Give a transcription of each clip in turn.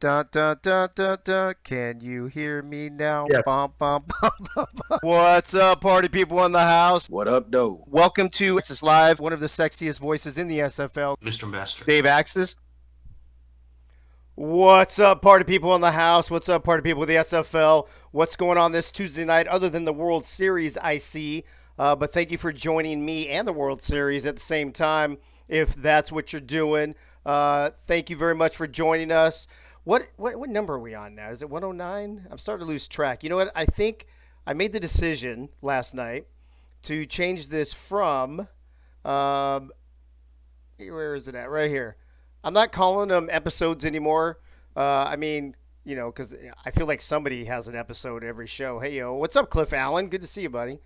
Dun, dun, dun, dun, dun. Can you hear me now? Yes. Bum, bum, bum, bum, bum. What's up, party people in the house? What up, though? Welcome to This is Live, one of the sexiest voices in the SFL, Mr. Ambassador. Dave Axis. What's up, party people in the house? What's up, party people with the SFL? What's going on this Tuesday night other than the World Series, I see? But thank you for joining me and the World Series at the same time, if that's what you're doing. Thank you very much for joining us. What number are we on now? Is it 109? I'm starting to lose track. You know what? I think I made the decision last night to change this from where is it at? Right here. I'm not calling them episodes anymore. Because I feel like somebody has an episode every show. Hey, yo, what's up, Cliff Allen? Good to see you, buddy.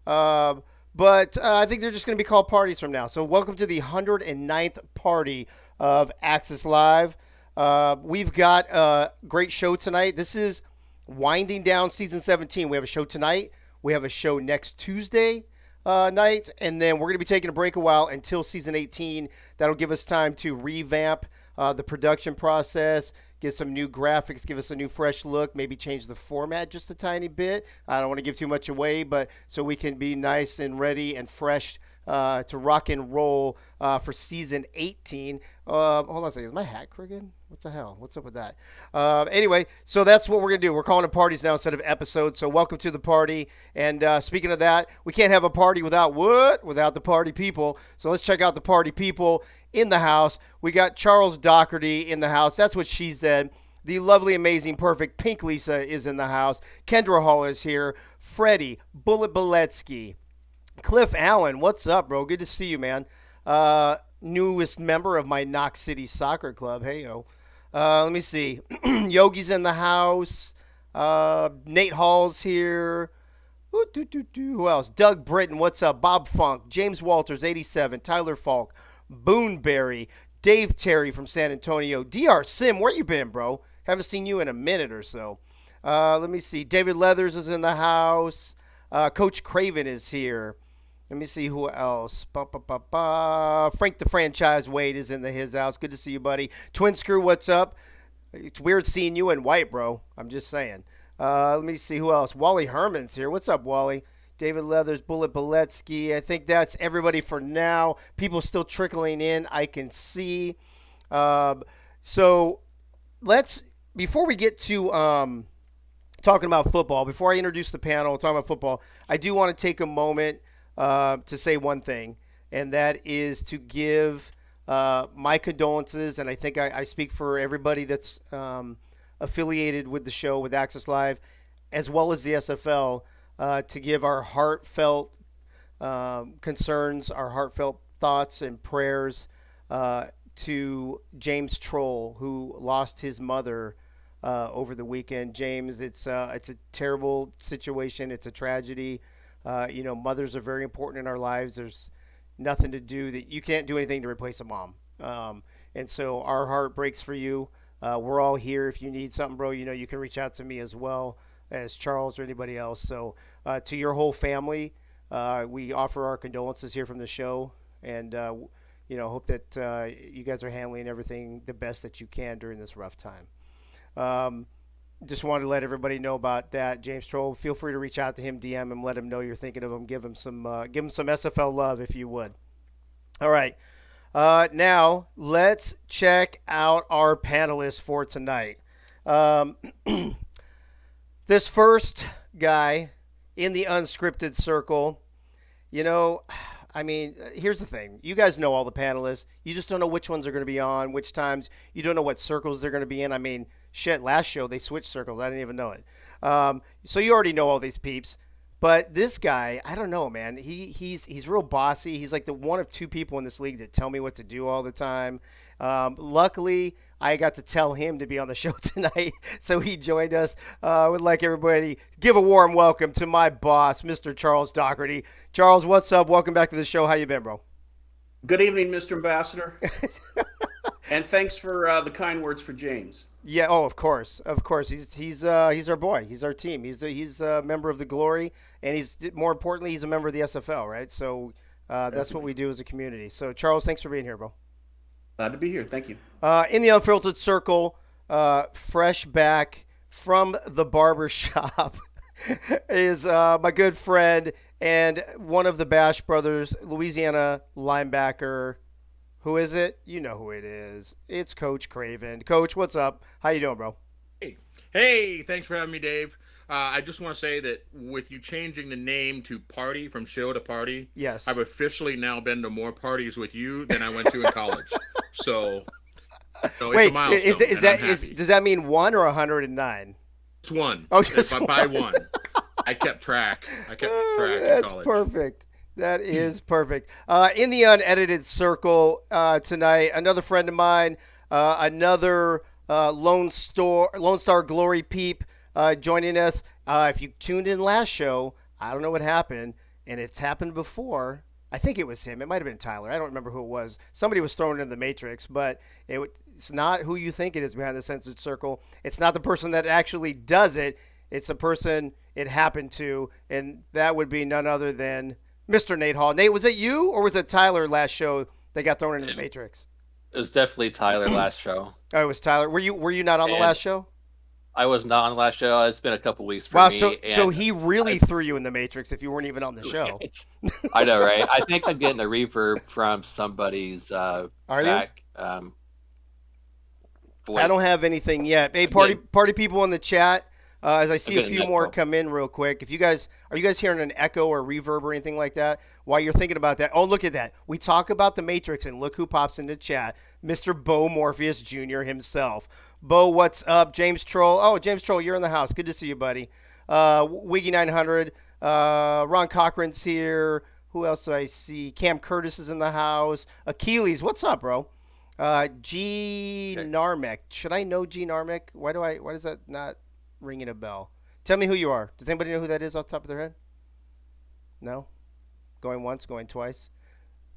But I think they're just going to be called parties from now. So welcome to the 109th party of Axis Live. We've got a great show tonight. This is winding down season 17. We have a show tonight. We have a show next Tuesday night. And then we're going to be taking a break a while until season 18. That'll give us time to revamp the production process, get some new graphics, give us a new fresh look, maybe change the format just a tiny bit. I don't want to give too much away, but so we can be nice and ready and fresh to rock and roll for season 18. Hold on a second. Is my hat crooked? What the hell? What's up with that? Anyway, so that's what we're going to do. We're calling it parties now instead of episodes. So welcome to the party. And speaking of that, we can't have a party without what? Without the party people. So let's check out the party people in the house. We got Charles Doherty in the house. That's what she said. The lovely, amazing, perfect Pink Lisa is in the house. Kendra Hall is here. Freddie Bullet Beletsky. Cliff Allen, what's up, bro? Good to see you, man. Newest member of my Knox City Soccer Club. Hey, yo. Let me see. Yogi's in the house. Nate Hall's here. Who else? Doug Britton, what's up? Bob Funk. James Walters, 87. Tyler Falk. Boonberry. Dave Terry from San Antonio. DR Sim, where you been, bro? Haven't seen you in a minute or so. Let me see. David Leathers is in the house. Coach Craven is here. Let me see who else. Frank the Franchise Wade is in his house. Good to see you, buddy. Twin Screw, what's up? It's weird seeing you in white, bro. I'm just saying. Let me see who else. Wally Herman's here. What's up, Wally? David Leathers, Bullet Beletsky. I think that's everybody for now. People still trickling in, I can see. So let's, before we get to talking about football, before I introduce the panel, talking about football, I do want to take a moment to say one thing, and that is to give my condolences, and I think I speak for everybody that's affiliated with the show, with Access Live, as well as the SFL, to give our heartfelt concerns, our heartfelt thoughts and prayers to James Troll, who lost his mother over the weekend. James, it's a terrible situation. It's a tragedy. Mothers are very important in our lives. There's nothing to do that you can't do anything to replace a mom. And so our heart breaks for you. We're all here. If you need something, bro, you can reach out to me as well as Charles or anybody else. So to your whole family, we offer our condolences here from the show, and hope that you guys are handling everything the best that you can during this rough time. Just wanted to let everybody know about that. James Troll, feel free to reach out to him, DM him, let him know you're thinking of him. Give him some SFL love if you would. All right. Now let's check out our panelists for tonight. This first guy in the unscripted circle, here's the thing. You guys know all the panelists. You just don't know which ones are going to be on, which times. You don't know what circles they're going to be in. Shit, last show they switched circles. I didn't even know it. So you already know all these peeps. But this guy, I don't know, man. He's real bossy. He's like the one of two people in this league that tell me what to do all the time. Luckily, I got to tell him to be on the show tonight, so he joined us. Would like everybody give a warm welcome to my boss, Mr. Charles Doherty. Charles, what's up? Welcome back to the show. How you been, bro? Good evening, Mr. Ambassador. And thanks for the kind words for James. Yeah. Oh, of course. He's our boy. He's our team. He's a member of the Glory, and he's more importantly, he's a member of the SFL, right? So that's what we do as a community. So Charles, thanks for being here, bro. Glad to be here. Thank you. In the unfiltered circle, fresh back from the barber shop, is my good friend and one of the Bash brothers, Louisiana linebacker. Who is it? You know who it is. It's Coach Craven. Coach, what's up? How you doing, bro? Hey, hey, thanks for having me, Dave. I just want to say that with you changing the name to Party from show to party, Yes. I've officially now been to more parties with you than I went to in college. So, so it's a Wait, is milestone, is and I'm that is happy. does that mean one or 109? It's one. Oh, If just I buy one. one, I kept track. I kept Oh, track in that's college. perfect. That is perfect. In the unedited circle tonight, another friend of mine, another Lone Star Glory Peep joining us. If you tuned in last show, I don't know what happened, and it's happened before. I think it was him. It might have been Tyler. I don't remember who it was. Somebody was thrown in the Matrix, but it's not who you think it is behind the censored circle. It's not the person that actually does it. It's the person it happened to, and that would be none other than Mr. Nate Hall. Nate, was it you or was it Tyler last show that got thrown into the Matrix? It was definitely Tyler last show, Oh, it was Tyler. Were you not on the and last show? I was not on the last show. It's been a couple weeks for Wow, so me, so and he really I, threw you in the Matrix if you weren't even on the show. I know, right? I think I'm getting a reverb from somebody's Are you? back I don't voice. have anything yet. Hey, I'm party getting, party people in the chat. As I I'm see a getting few an more echo. come in real quick. If you guys are you guys hearing an echo or reverb or anything like that while you're thinking about that? Oh, look at that. We talk about the Matrix and look who pops into chat. Mr. Bo Morpheus Jr. himself. Bo, what's up? James Troll. Oh, James Troll, you're in the house. Good to see you, buddy. Wiggy 900. Ron Cochran's here. Who else do I see? Cam Curtis is in the house. Achilles, what's up, bro? G Okay. Narmek. Should I know G Narmek? Why does that not ringing a bell? Tell me who you are. Does anybody know who that is off the top of their head? No? Going once, going twice.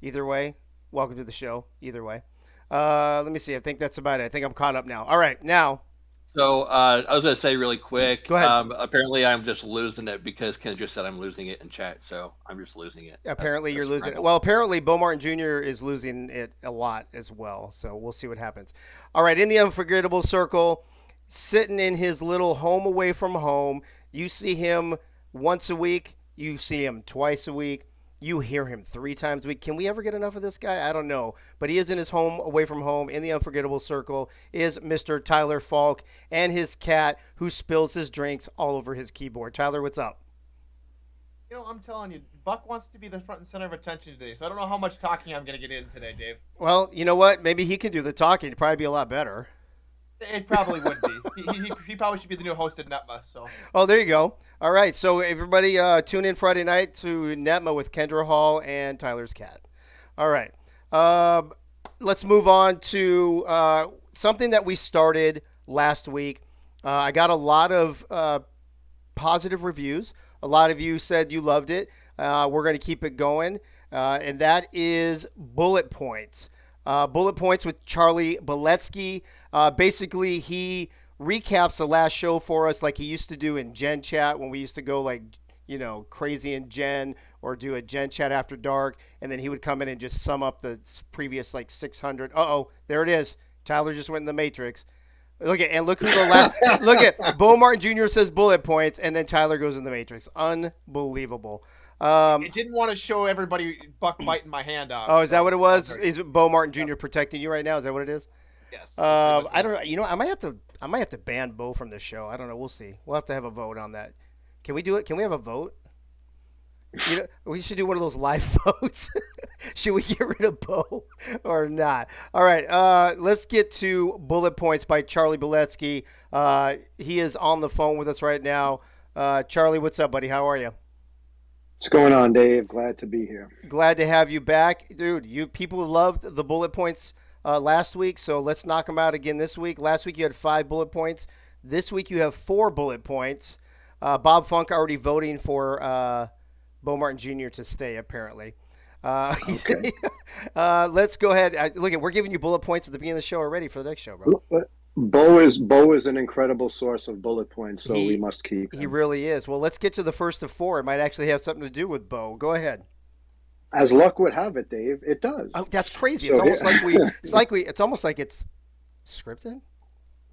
Either way, welcome to the show. Either way. Let me see. I think that's about it. I think I'm caught up now. All right, now So I was going to say really quick. go ahead. Apparently, I'm just losing it because Kendra said I'm losing it in chat, so I'm just losing it. Apparently you're That's losing it. Randall. Well, apparently Bo Martin Jr. is losing it a lot as well. So we'll see what happens. All right, in the unforgettable circle, sitting in his little home away from home. You see him once a week. You see him twice a week. You hear him 3 times a week. Can we ever get enough of this guy? I don't know. But he is in his home away from home. In the unforgettable circle is Mr. Tyler Falk and his cat who spills his drinks all over his keyboard. Tyler, what's up? I'm telling you, Buck wants to be the front and center of attention today, so I don't know how much talking I'm going to get in today, Dave. Well, you know what? Maybe he can do the talking. It'd probably be a lot better. It probably would be. He probably should be the new host at Netma, so. Oh, there you go. All right. So everybody tune in Friday night to Netma with Kendra Hall and Tyler's cat. All right. Let's move on to something that we started last week. I got a lot of positive reviews. A lot of you said you loved it. We're going to keep it going. And that is bullet points. Bullet points with Charlie Beletsky. Basically, he recaps the last show for us like he used to do in Gen Chat when we used to go like, crazy in Gen or do a Gen Chat after dark. And then he would come in and just sum up the previous like 600. Uh-oh, there it is. Tyler just went in the Matrix. Look who the last. Look at Bo Martin Jr. says bullet points, and then Tyler goes in the Matrix. Unbelievable. It didn't want to show everybody Buck biting my hand off. Oh, is that so what it was? I'll Is Bo Martin Jr. protecting you right now? Is that what it is? Yes. That's pretty much I don't what know. I might have to ban Bo from this show. I don't know. We'll see. We'll have to have a vote on that. Can we do it? Can we have a vote? We should do one of those live votes. Should we get rid of Bo or not? All right. Let's get to bullet points by Charlie Beletsky. He is on the phone with us right now. Charlie, what's up, buddy? How are you? What's going on, Dave? Glad to be here. Glad to have you back, dude. You people loved the bullet points last week, so let's knock them out again this week. Last week you had 5 bullet points. This week you have 4 bullet points. Bob Funk already voting for Bo Martin Jr. to stay, apparently. Okay. Let's go ahead. We're giving you bullet points at the beginning of the show already for the next show, bro. Bo is an incredible source of bullet points, so He- we must keep He him. really is. Well, let's get to the first of 4. It might actually have something to do with Bo. Go ahead. As luck would have it, Dave, it does. Oh, that's crazy. So It's almost here- like it's almost like it's scripted.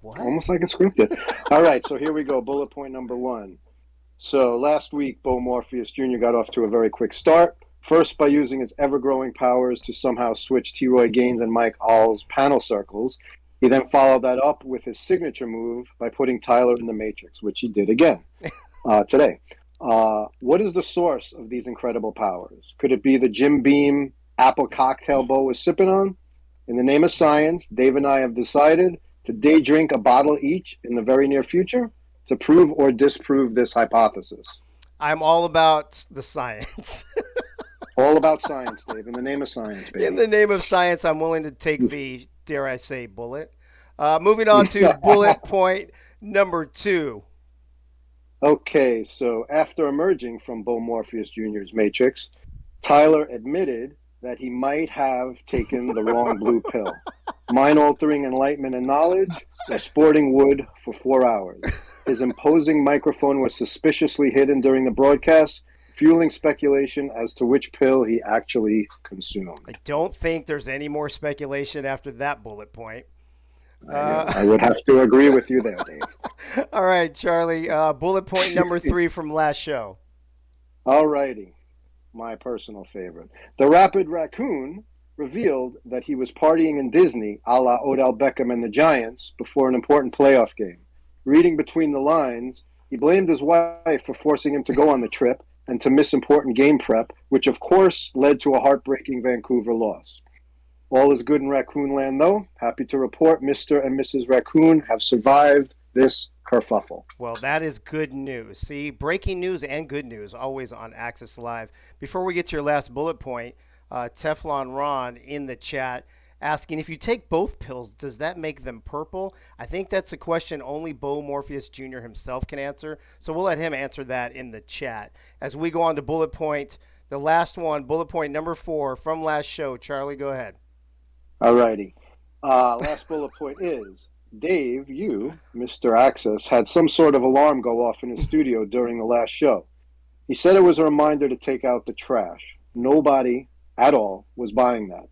What? Almost like it's scripted. All right, so here we go. Bullet point number 1. So last week, Bo Morpheus Jr. got off to a very quick start. First, by using his ever-growing powers to somehow switch T-Roy Gaines and Mike All's panel circles. He then followed that up with his signature move by putting Tyler in the Matrix, which he did again today. What is the source of these incredible powers? Could it be the Jim Beam apple cocktail Bo was sipping on? In the name of science, Dave and I have decided to day drink a bottle each in the very near future to prove or disprove this hypothesis. I'm all about the science. All about science, Dave. In the name of science, baby. In the name of science, I'm willing to take the, dare I say, bullet. Moving on to bullet point number 2. Okay, so after emerging from Bo Morpheus Jr.'s Matrix, Tyler admitted that he might have taken the wrong blue pill. Mind-altering enlightenment and knowledge, or sporting wood for 4 hours. His imposing microphone was suspiciously hidden during the broadcast, fueling speculation as to which pill he actually consumed. I don't think there's any more speculation after that bullet point. I would have to agree with you there, Dave. All right, Charlie. Bullet point number 3 from last show. All righty. My personal favorite. The Rapid Raccoon revealed that he was partying in Disney a la Odell Beckham and the Giants before an important playoff game. Reading between the lines, he blamed his wife for forcing him to go on the trip and to miss important game prep, which of course led to a heartbreaking Vancouver loss. All is good in Raccoon Land, though. Happy to report Mr. and Mrs. Raccoon have survived this kerfuffle. Well, that is good news. See, breaking news and good news always on Axis Live. Before we get to your last bullet point, Teflon Ron in the chat asking, if you take both pills, does that make them purple? I think that's a question only Bo Morpheus Jr. himself can answer, so we'll let him answer that in the chat. As we go on to bullet point, the last one, bullet point number 4 from last show. Charlie, go ahead. All righty. Last bullet point is, Dave, you, Mr. Access, had some sort of alarm go off in his studio during the last show. He said it was a reminder to take out the trash. Nobody at all was buying that.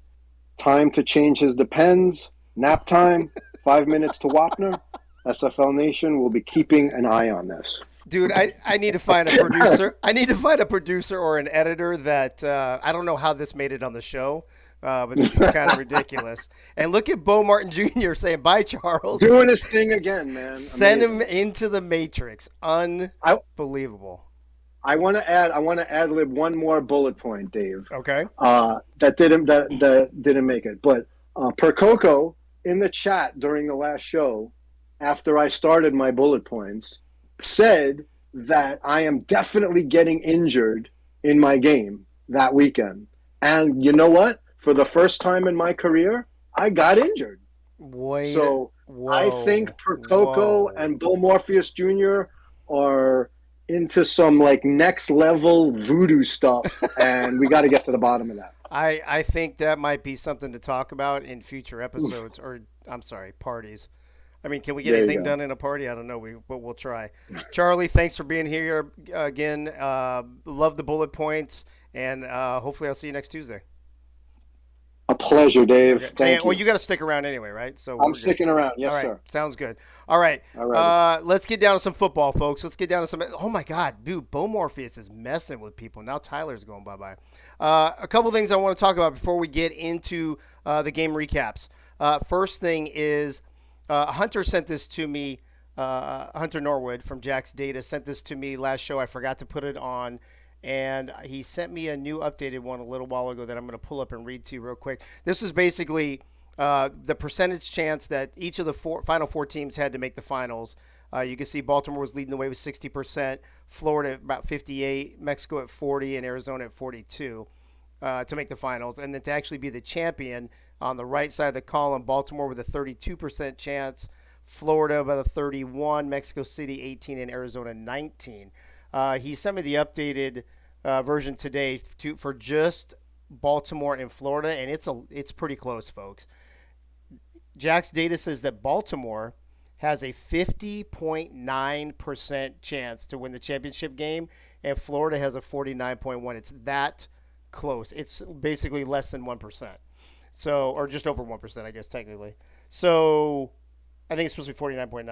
Time to change his Depends. Nap time. 5 minutes to Wapner. SFL Nation will be keeping an eye on this. Dude, I need to find a producer. I need to find a producer or an editor that I don't know how this made it on the show, but this is kind of ridiculous. And look at Bo Martin Jr. saying, bye, Charles. Doing his thing again, man. Send Amazing. him into the Matrix. Unbelievable. I want to ad lib one more bullet point, Dave. Okay. That didn't make it. But Percoco in the chat during the last show, after I started my bullet points, said that I am definitely getting injured in my game that weekend. And you know what? For the first time in my career, I got injured. So I think Percoco and Bo Morpheus Jr. are into some like next level voodoo stuff, and we got to get to the bottom of that. I think that might be something to talk about in future episodes, or I'm sorry, parties. I mean, can we get anything done in a party? I don't know, but we'll try. Charlie, thanks for being here again. Love the bullet points, and hopefully I'll see you next Tuesday. A pleasure, Dave. Thank you. Well, you got to stick around anyway, right? So I'm sticking around. Yes, all right. sir. Sounds good. All right. Let's get down to some football, folks. Let's get down to some. Oh my God, dude, Bo Morpheus is messing with people. Now Tyler's going bye-bye. A couple things I want to talk about before we get into the game recaps. First thing is Hunter sent this to me. Hunter Norwood from Jack's Data sent this to me last show. I forgot to put it on. And he sent me a new updated one a little while ago that I'm going to pull up and read to you real quick. This was basically the percentage chance that each of the final four teams had to make the finals. You can see Baltimore was leading the way with 60%, Florida at about 58%, Mexico at 40%, and Arizona at 42% to make the finals. And then to actually be the champion on the right side of the column, Baltimore with a 32% chance, Florida about a 31%, Mexico City 18%, and Arizona 19%. He sent me the updated version today for just Baltimore and Florida, and it's pretty close, folks. Jack's Data says that Baltimore has a 50.9% chance to win the championship game, and Florida has a 49.1%. It's that close. It's basically less than 1%. So, or just over 1%, I guess, technically. So, I think it's supposed to be 49.9.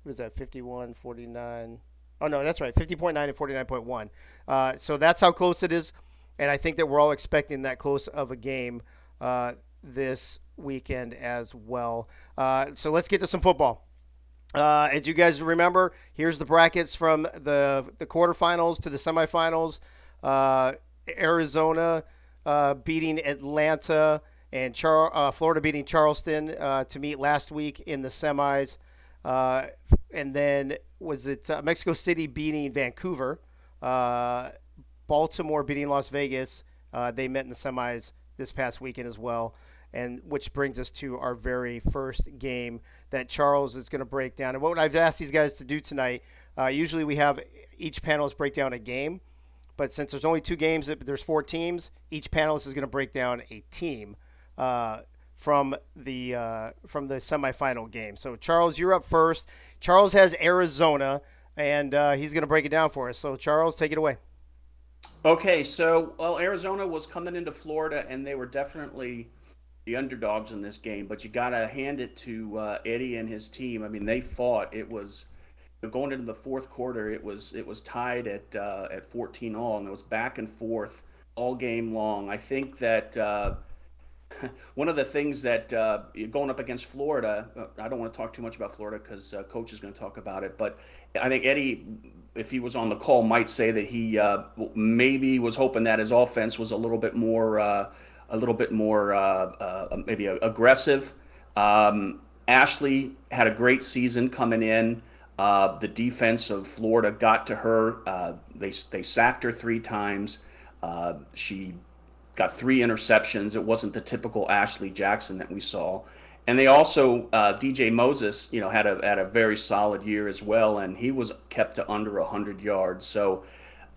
What is that? 51, 49. Oh no, that's right. 50.9 and 49.1. So that's how close it is, and I think that we're all expecting that close of a game this weekend as well. So let's get to some football. As you guys remember, here's the brackets from the quarterfinals to the semifinals. Arizona beating Atlanta and Florida beating Charleston to meet last week in the semis. And then was it Mexico City beating Vancouver, Baltimore beating Las Vegas. They met in the semis this past weekend as well. And which brings us to our very first game that Charles is going to break down. And what I've asked these guys to do tonight, usually we have each panelist break down a game. But since there's only 2 games, there's 4 teams, each panelist is going to break down a team from the semifinal game. So, Charles, you're up first. Charles has Arizona, and he's going to break it down for us. So, Charles, take it away. Okay, so Arizona was coming into Florida, and they were definitely the underdogs in this game. But you gotta hand it to Eddie and his team. I mean, they fought. It was going into the fourth quarter. It was tied at 14 all, and it was back and forth all game long. I think that one of the things that going up against Florida, I don't want to talk too much about Florida because Coach is going to talk about it. But I think Eddie, if he was on the call, might say that he maybe was hoping that his offense was a little bit more maybe aggressive. Ashley had a great season coming in. The defense of Florida got to her. They sacked her 3 times. She got 3 interceptions. It wasn't the typical Ashley Jackson that we saw. And they also DJ Moses, had a very solid year as well, and he was kept to under 100 yards. So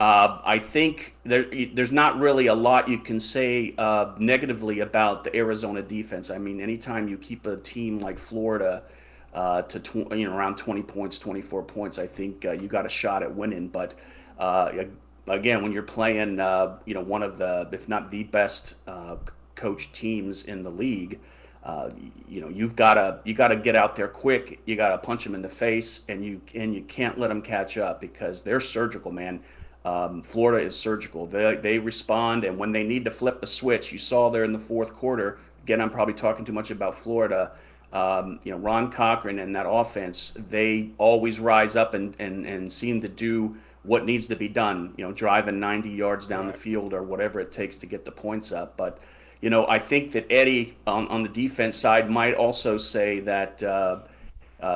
I think there's not really a lot you can say negatively about the Arizona defense. I mean, anytime you keep a team like Florida to around 20 points, 24 points, I think you got a shot at winning. But again, when you're playing, one of the, if not the best coached teams in the league, you gotta get out there quick. You gotta punch them in the face, and you can't let them catch up because they're surgical, man. Florida is surgical. They respond, and when they need to flip the switch, you saw there in the fourth quarter. Again, I'm probably talking too much about Florida. Ron Cochran and that offense, they always rise up and seem to do what needs to be done. Driving 90 yards down the field or whatever it takes to get the points up. But I think that Eddie on the defense side might also say that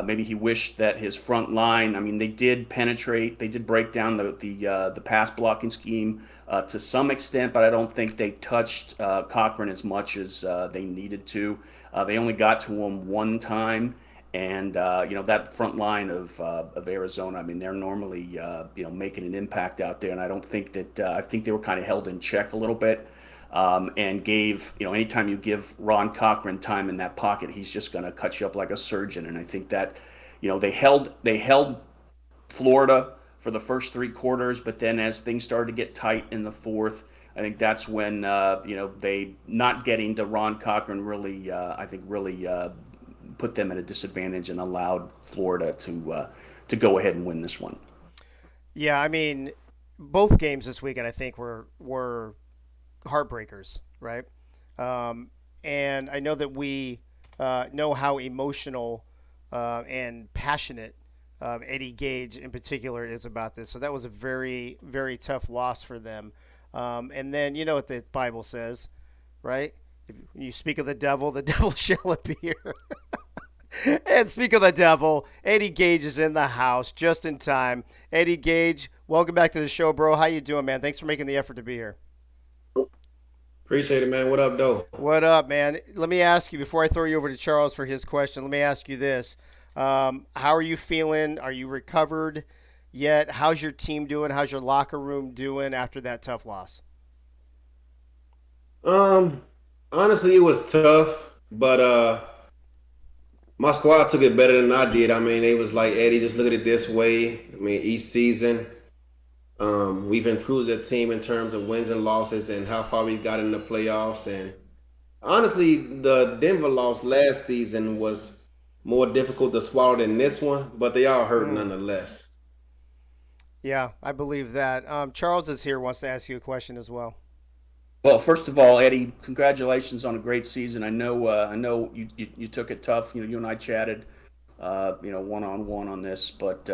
maybe he wished that his front line. I mean, they did penetrate, they did break down the pass blocking scheme to some extent, but I don't think they touched Cochran as much as they needed to. They only got to him one time, and that front line of Arizona. I mean, they're normally making an impact out there, and I don't think that I think they were kind of held in check a little bit. And gave, anytime you give Ron Cochran time in that pocket, he's just going to cut you up like a surgeon. And I think that, they held Florida for the first 3 quarters, but then as things started to get tight in the fourth, I think that's when, they not getting to Ron Cochran really, put them at a disadvantage and allowed Florida to go ahead and win this one. Yeah, I mean, both games this weekend I think were heartbreakers, right? And I know that we know how emotional and passionate Eddie Gage in particular is about this. So that was a very, very tough loss for them. And then you know what the Bible says, right? If you speak of the devil shall appear. And speak of the devil, Eddie Gage is in the house just in time. Eddie Gage, welcome back to the show, bro. How you doing, man? Thanks for making the effort to be here. Appreciate it, man. What up, though? What up, man? Let me ask you, before I throw you over to Charles for his question, let me ask you this. How are you feeling? Are you recovered yet? How's your team doing? How's your locker room doing after that tough loss? Honestly, it was tough, but my squad took it better than I did. I mean, it was like, Eddie, just look at it this way. I mean, each season, we've improved the team in terms of wins and losses and how far we've got in the playoffs. And honestly, the Denver loss last season was more difficult to swallow than this one, but they all hurt Mm. nonetheless. Yeah, I believe that. Charles is here, wants to ask you a question as well. Well, first of all, Eddie, congratulations on a great season. I know you took it tough. You and I chatted, one on one on this, but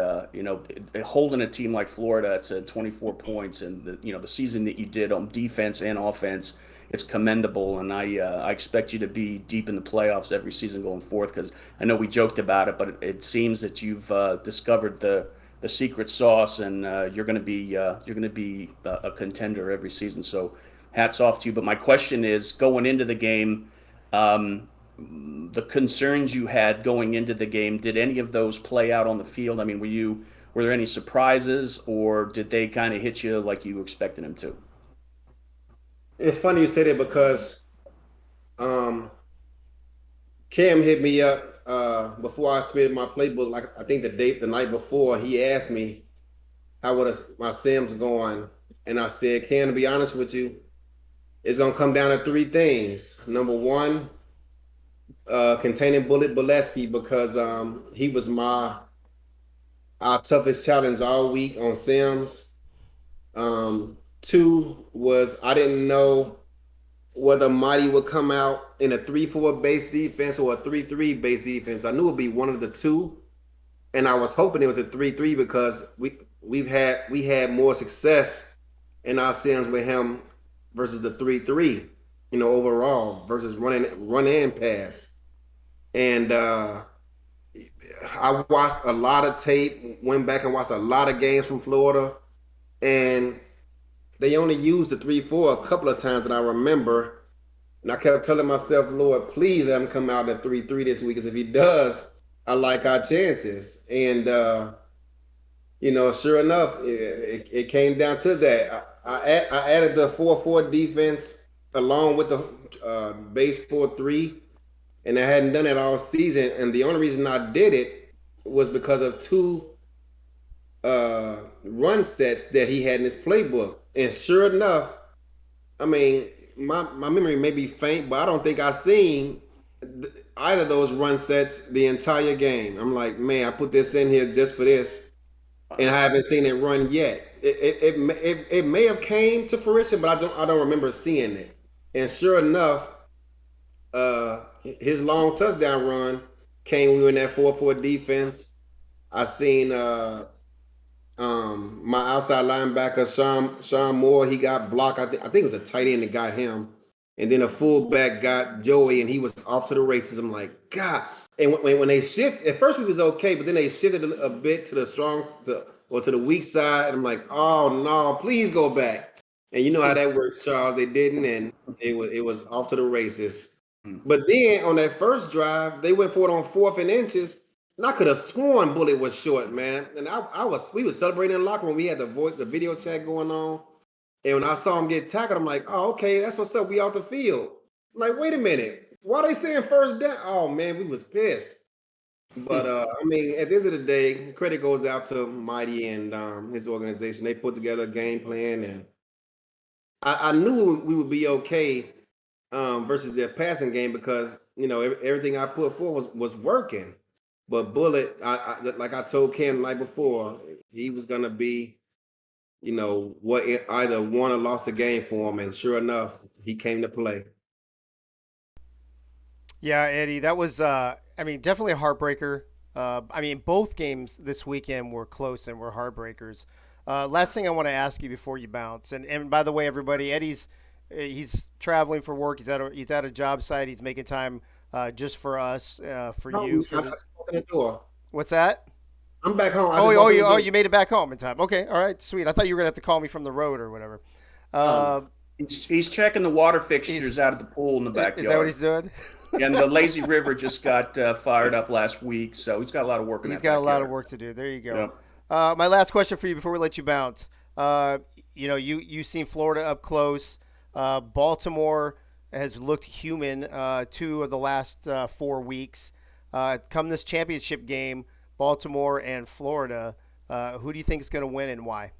holding a team like Florida to 24 points and the season that you did on defense and offense, it's commendable. And I expect you to be deep in the playoffs every season going forth because I know we joked about it, but it seems that you've discovered the secret sauce, and you're going to be a contender every season. So hats off to you. But my question is, going into the game, um, the concerns you had going into the game, did any of those play out on the field? I mean, were there any surprises, or did they kind of hit you like you expected them to? It's funny you say that because um, Cam hit me up before I submitted my playbook. Like I think the night before, he asked me how was my Sims going, and I said, Cam, to be honest with you, it's gonna come down to three things. Number one, containing Bullet Bolesky because he was our toughest challenge all week on Sims. Two was I didn't know whether Mighty would come out in a 3-4 base defense or a 3-3 base defense. I knew it'd be one of the two, and I was hoping it was a 3-3 because we had more success in our Sims with him versus the 3-3. Overall versus run and pass. And I watched a lot of tape, went back and watched a lot of games from Florida, and they only used the 3-4 a couple of times that I remember. And I kept telling myself, Lord, please let him come out at 3-3 this week, because if he does, I like our chances. And sure enough, it came down to that. I added the 4-4 defense along with the base 4-3, and I hadn't done it all season. And the only reason I did it was because of two run sets that he had in his playbook. And sure enough, I mean, my memory may be faint, but I don't think I seen either of those run sets the entire game. I'm like, man, I put this in here just for this, and I haven't seen it run yet. It may have came to fruition, but I don't remember seeing it. And sure enough, his long touchdown run came when we were in that 4-4 defense. I seen my outside linebacker Sean Moore, he got blocked. I think it was a tight end that got him, and then a fullback got Joey, and he was off to the races. I'm like, God! And when they shift, at first we was okay, but then they shifted a bit to the to the weak side, and I'm like, oh no, please go back. And you know how that works, Charles. They didn't, and it was off to the races. But then on that first drive, they went for it on 4th and inches. And I could have sworn Bullet was short, man. And we were celebrating in the locker room. We had the video chat going on. And when I saw him get tackled, I'm like, oh, okay, that's what's up. We out the field. I'm like, wait a minute. Why they saying first down? Oh man, we was pissed. But I mean, at the end of the day, credit goes out to Mighty and his organization. They put together a game plan, and I knew we would be okay versus their passing game because everything I put forward was working. But Bullet, like I told Ken the night before, he was gonna be, what either won or lost the game for him, and sure enough, he came to play. Yeah, Eddie, that was, I mean, definitely a heartbreaker. I mean, both games this weekend were close and were heartbreakers. Last thing I want to ask you before you bounce, and by the way, everybody, Eddie's he's traveling for work. He's at a job site. He's making time just for us, for No, you, I for the. just walked in the door. What's that? I'm back home. I Oh, just oh, walked in you, the oh, door. you made it back home in time. Okay, all right, sweet. I thought you were gonna have to call me from the road or whatever. Um, Uh, He's checking the water he's fixtures out at the pool in the is that what backyard. he's doing? And the lazy river just got fired up last week, so he's got a lot of work in He's that got a lot of backyard. work to do. There you go. Yep. My last question for you before we let you bounce. You've seen Florida up close. Baltimore has looked human 2 of the last 4 weeks. Come this championship game, Baltimore and Florida. Who do you think is going to win and why?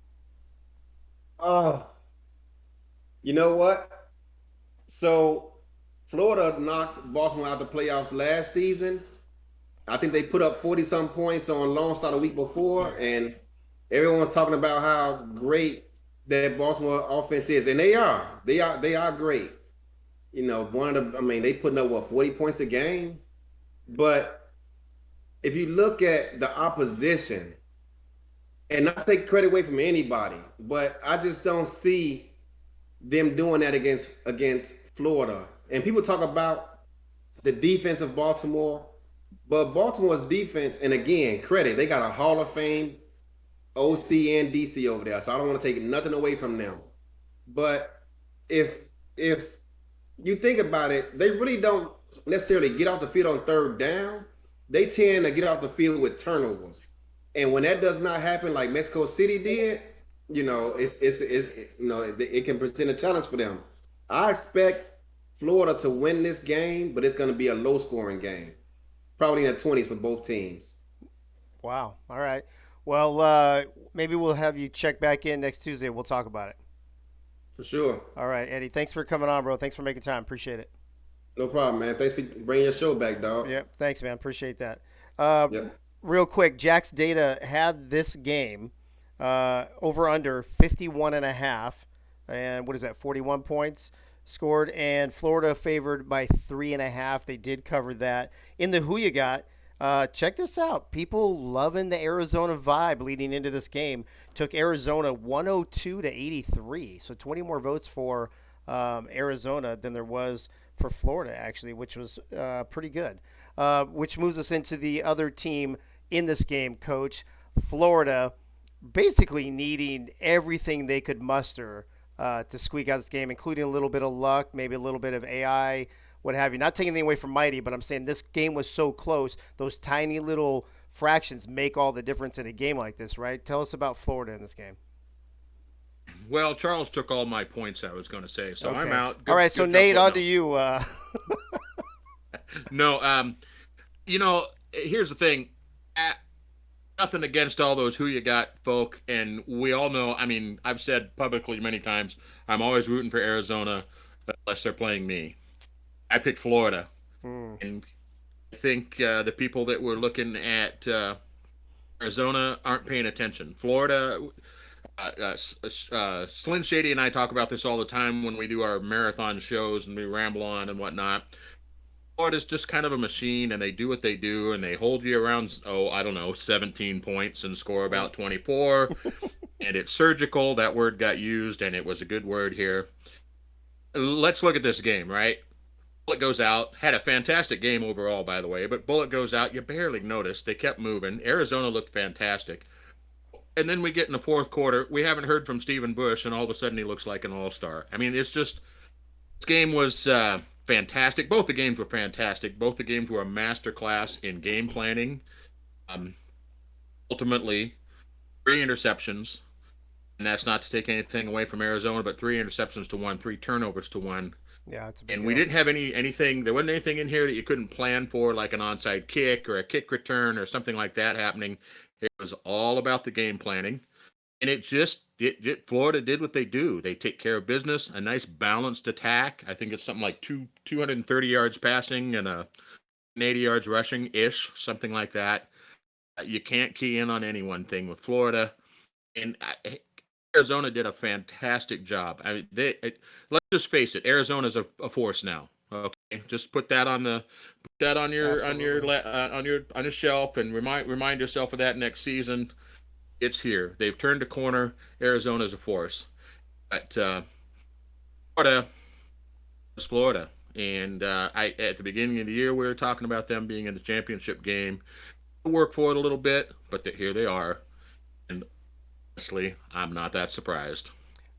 uh, you know what? So Florida knocked Baltimore out the playoffs last season. I think they put up 40 some points on Lone Star the week before, and everyone's talking about how great that Baltimore offense is, and they are great. You know, they putting up what 40 points a game, but if you look at the opposition, and not take credit away from anybody, but I just don't see them doing that against Florida. And people talk about the defense of Baltimore, but Baltimore's defense, and again, credit, they got a Hall of Fame OC and DC over there, so I don't want to take nothing away from them. But if if you think about it, they really don't necessarily get off the field on third down. They tend to get off the field with turnovers, and when that does not happen, like Mexico City did, it can present a challenge for them. I expect Florida to win this game, but it's going to be a low scoring game, probably in the 20s for both teams. Wow. All right. Well, maybe we'll have you check back in next Tuesday. We'll talk about it. For sure. All right, Eddie. Thanks for coming on, bro. Thanks for making time. Appreciate it. No problem, man. Thanks for bringing your show back, dog. Yep. Thanks, man. Appreciate that. Yep. Real quick, Jack's Data had this game over under 51.5, and what is that? 41 points scored, and Florida favored by 3.5. They did cover that. In the Who You Got, check this out. People loving the Arizona vibe leading into this game. Took Arizona 102 to 83, so 20 more votes for Arizona than there was for Florida, actually, which was pretty good. Which moves us into the other team in this game, Coach. Florida basically needing everything they could muster to squeak out this game, including a little bit of luck, maybe a little bit of AI, what have you. Not taking anything away from Mighty, but I'm saying this game was so close. Those tiny little fractions make all the difference in a game like this, right? Tell us about Florida in this game. Well, Charles took all my points I was going to say, so Okay. I'm out. All right, so Nate, on to you. No, here's the thing. Nothing against all those Who You Got folk, and we all know, I mean, I've said publicly many times, I'm always rooting for Arizona unless they're playing me. I picked Florida, and I think the people that were looking at Arizona aren't paying attention. Florida, Slim Shady and I talk about this all the time when we do our marathon shows and we ramble on and whatnot. Florida's just kind of a machine, and they do what they do, and they hold you around, 17 points and score about 24. And it's surgical. That word got used, and it was a good word here. Let's look at this game, right? Bullet goes out. Had a fantastic game overall, by the way, but Bullet goes out. You barely noticed. They kept moving. Arizona looked fantastic. And then we get in the fourth quarter. We haven't heard from Stephen Bush, and all of a sudden he looks like an all-star. I mean, it's just this game was fantastic. Both the games were fantastic. Both the games were a masterclass in game planning. Ultimately, 3 interceptions, and that's not to take anything away from Arizona, but 3 interceptions to 1, 3 turnovers to 1. Yeah, it's a big And we deal. didn't have anything. There wasn't anything in here that you couldn't plan for, like an onside kick or a kick return or something like that happening. It was all about the game planning, and Florida did what they do. They take care of business. A nice balanced attack. I think it's something like 230 yards passing and 80 yards rushing ish, something like that. You can't key in on any one thing with Florida, and Arizona did a fantastic job. I mean, let's just face it, Arizona's a force now. Okay, just put that on your shelf and remind yourself of that next season. It's here. They've turned a corner. Arizona's a force. But Florida is Florida, and at the beginning of the year we were talking about them being in the championship game. Work for it a little bit, but here they are. And honestly, I'm not that surprised.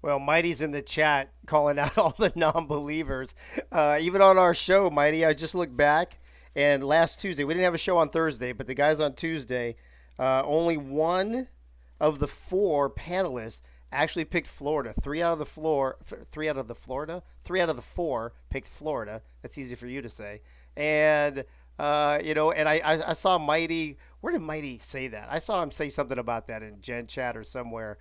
Well, Mighty's in the chat calling out all the non-believers. Even on our show, Mighty, I just looked back, and last Tuesday, we didn't have a show on Thursday, but the guys on Tuesday, only one of the 4 panelists actually picked Florida. 3 out of the 4 picked Florida. That's easy for you to say. And and I saw Mighty. Where did Mighty say that? I saw him say something about that in Gen Chat or somewhere,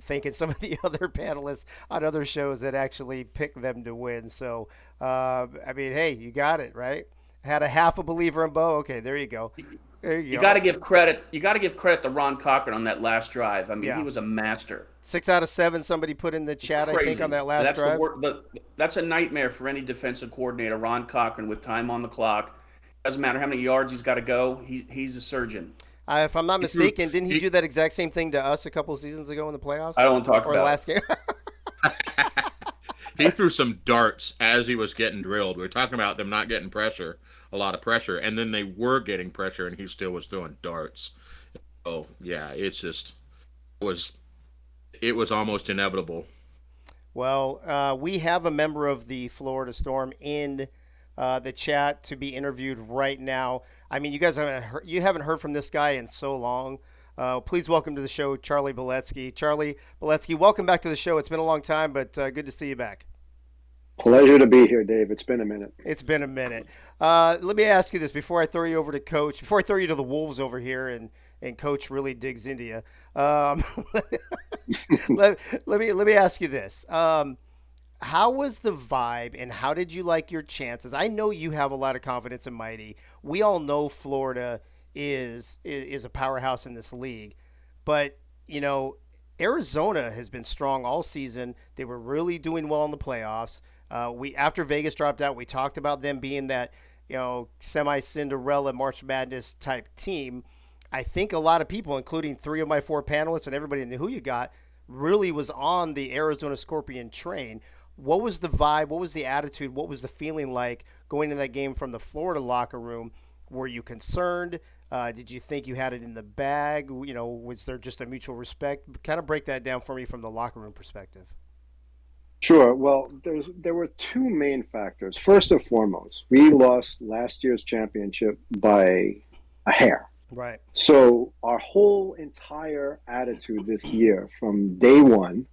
thanking some of the other panelists on other shows that actually picked them to win. So, I mean, hey, you got it, right? Had a half a believer in Bo. Okay, there you go. There you You go. got to give credit. You got to give credit to Ron Cochran on that last drive. I mean, he Yeah. was a master. 6 out of 7. Somebody put in the chat, I think, on Crazy. that last That's the drive. word. That's a nightmare for any defensive coordinator. Ron Cochran with time on the clock. Doesn't matter how many yards he's got to go. He's a surgeon. If I'm not He threw mistaken, didn't he do that exact same thing to us a couple seasons ago in the playoffs I don't want to talk or the about last game? he threw some darts as he was getting drilled. We are talking about them not getting pressure, a lot of pressure, and then they were getting pressure, and he still was throwing darts. Oh yeah, was it was almost inevitable. Well, we have a member of the Florida Storm in the chat to be interviewed right now. I mean, you haven't heard from this guy in so long. Please welcome to the show, Charlie Beletsky. Charlie Beletsky, welcome back to the show. It's been a long time, but good to see you back. Pleasure to be here, Dave. It's been a minute. It's been a minute. Let me ask you this before I throw you over to Coach, before I throw you to the Wolves over here and Coach really digs into you. Let me ask you this. How was the vibe and how did you like your chances? I know you have a lot of confidence in Mighty. We all know Florida is a powerhouse in this league, but Arizona has been strong all season. They were really doing well in the playoffs. We after Vegas dropped out, we talked about them being that semi Cinderella March Madness type team. I think a lot of people, including 3 of my 4 panelists and everybody in the Who You Got, really was on the Arizona Scorpion train. What was the vibe? What was the attitude? What was the feeling like going into that game from the Florida locker room? Were you concerned? Did you think you had it in the bag? Was there just a mutual respect? Kind of break that down for me from the locker room perspective. Sure. Well, there were 2 main factors. First and foremost, we lost last year's championship by a hair. Right. So our whole entire attitude this year from day one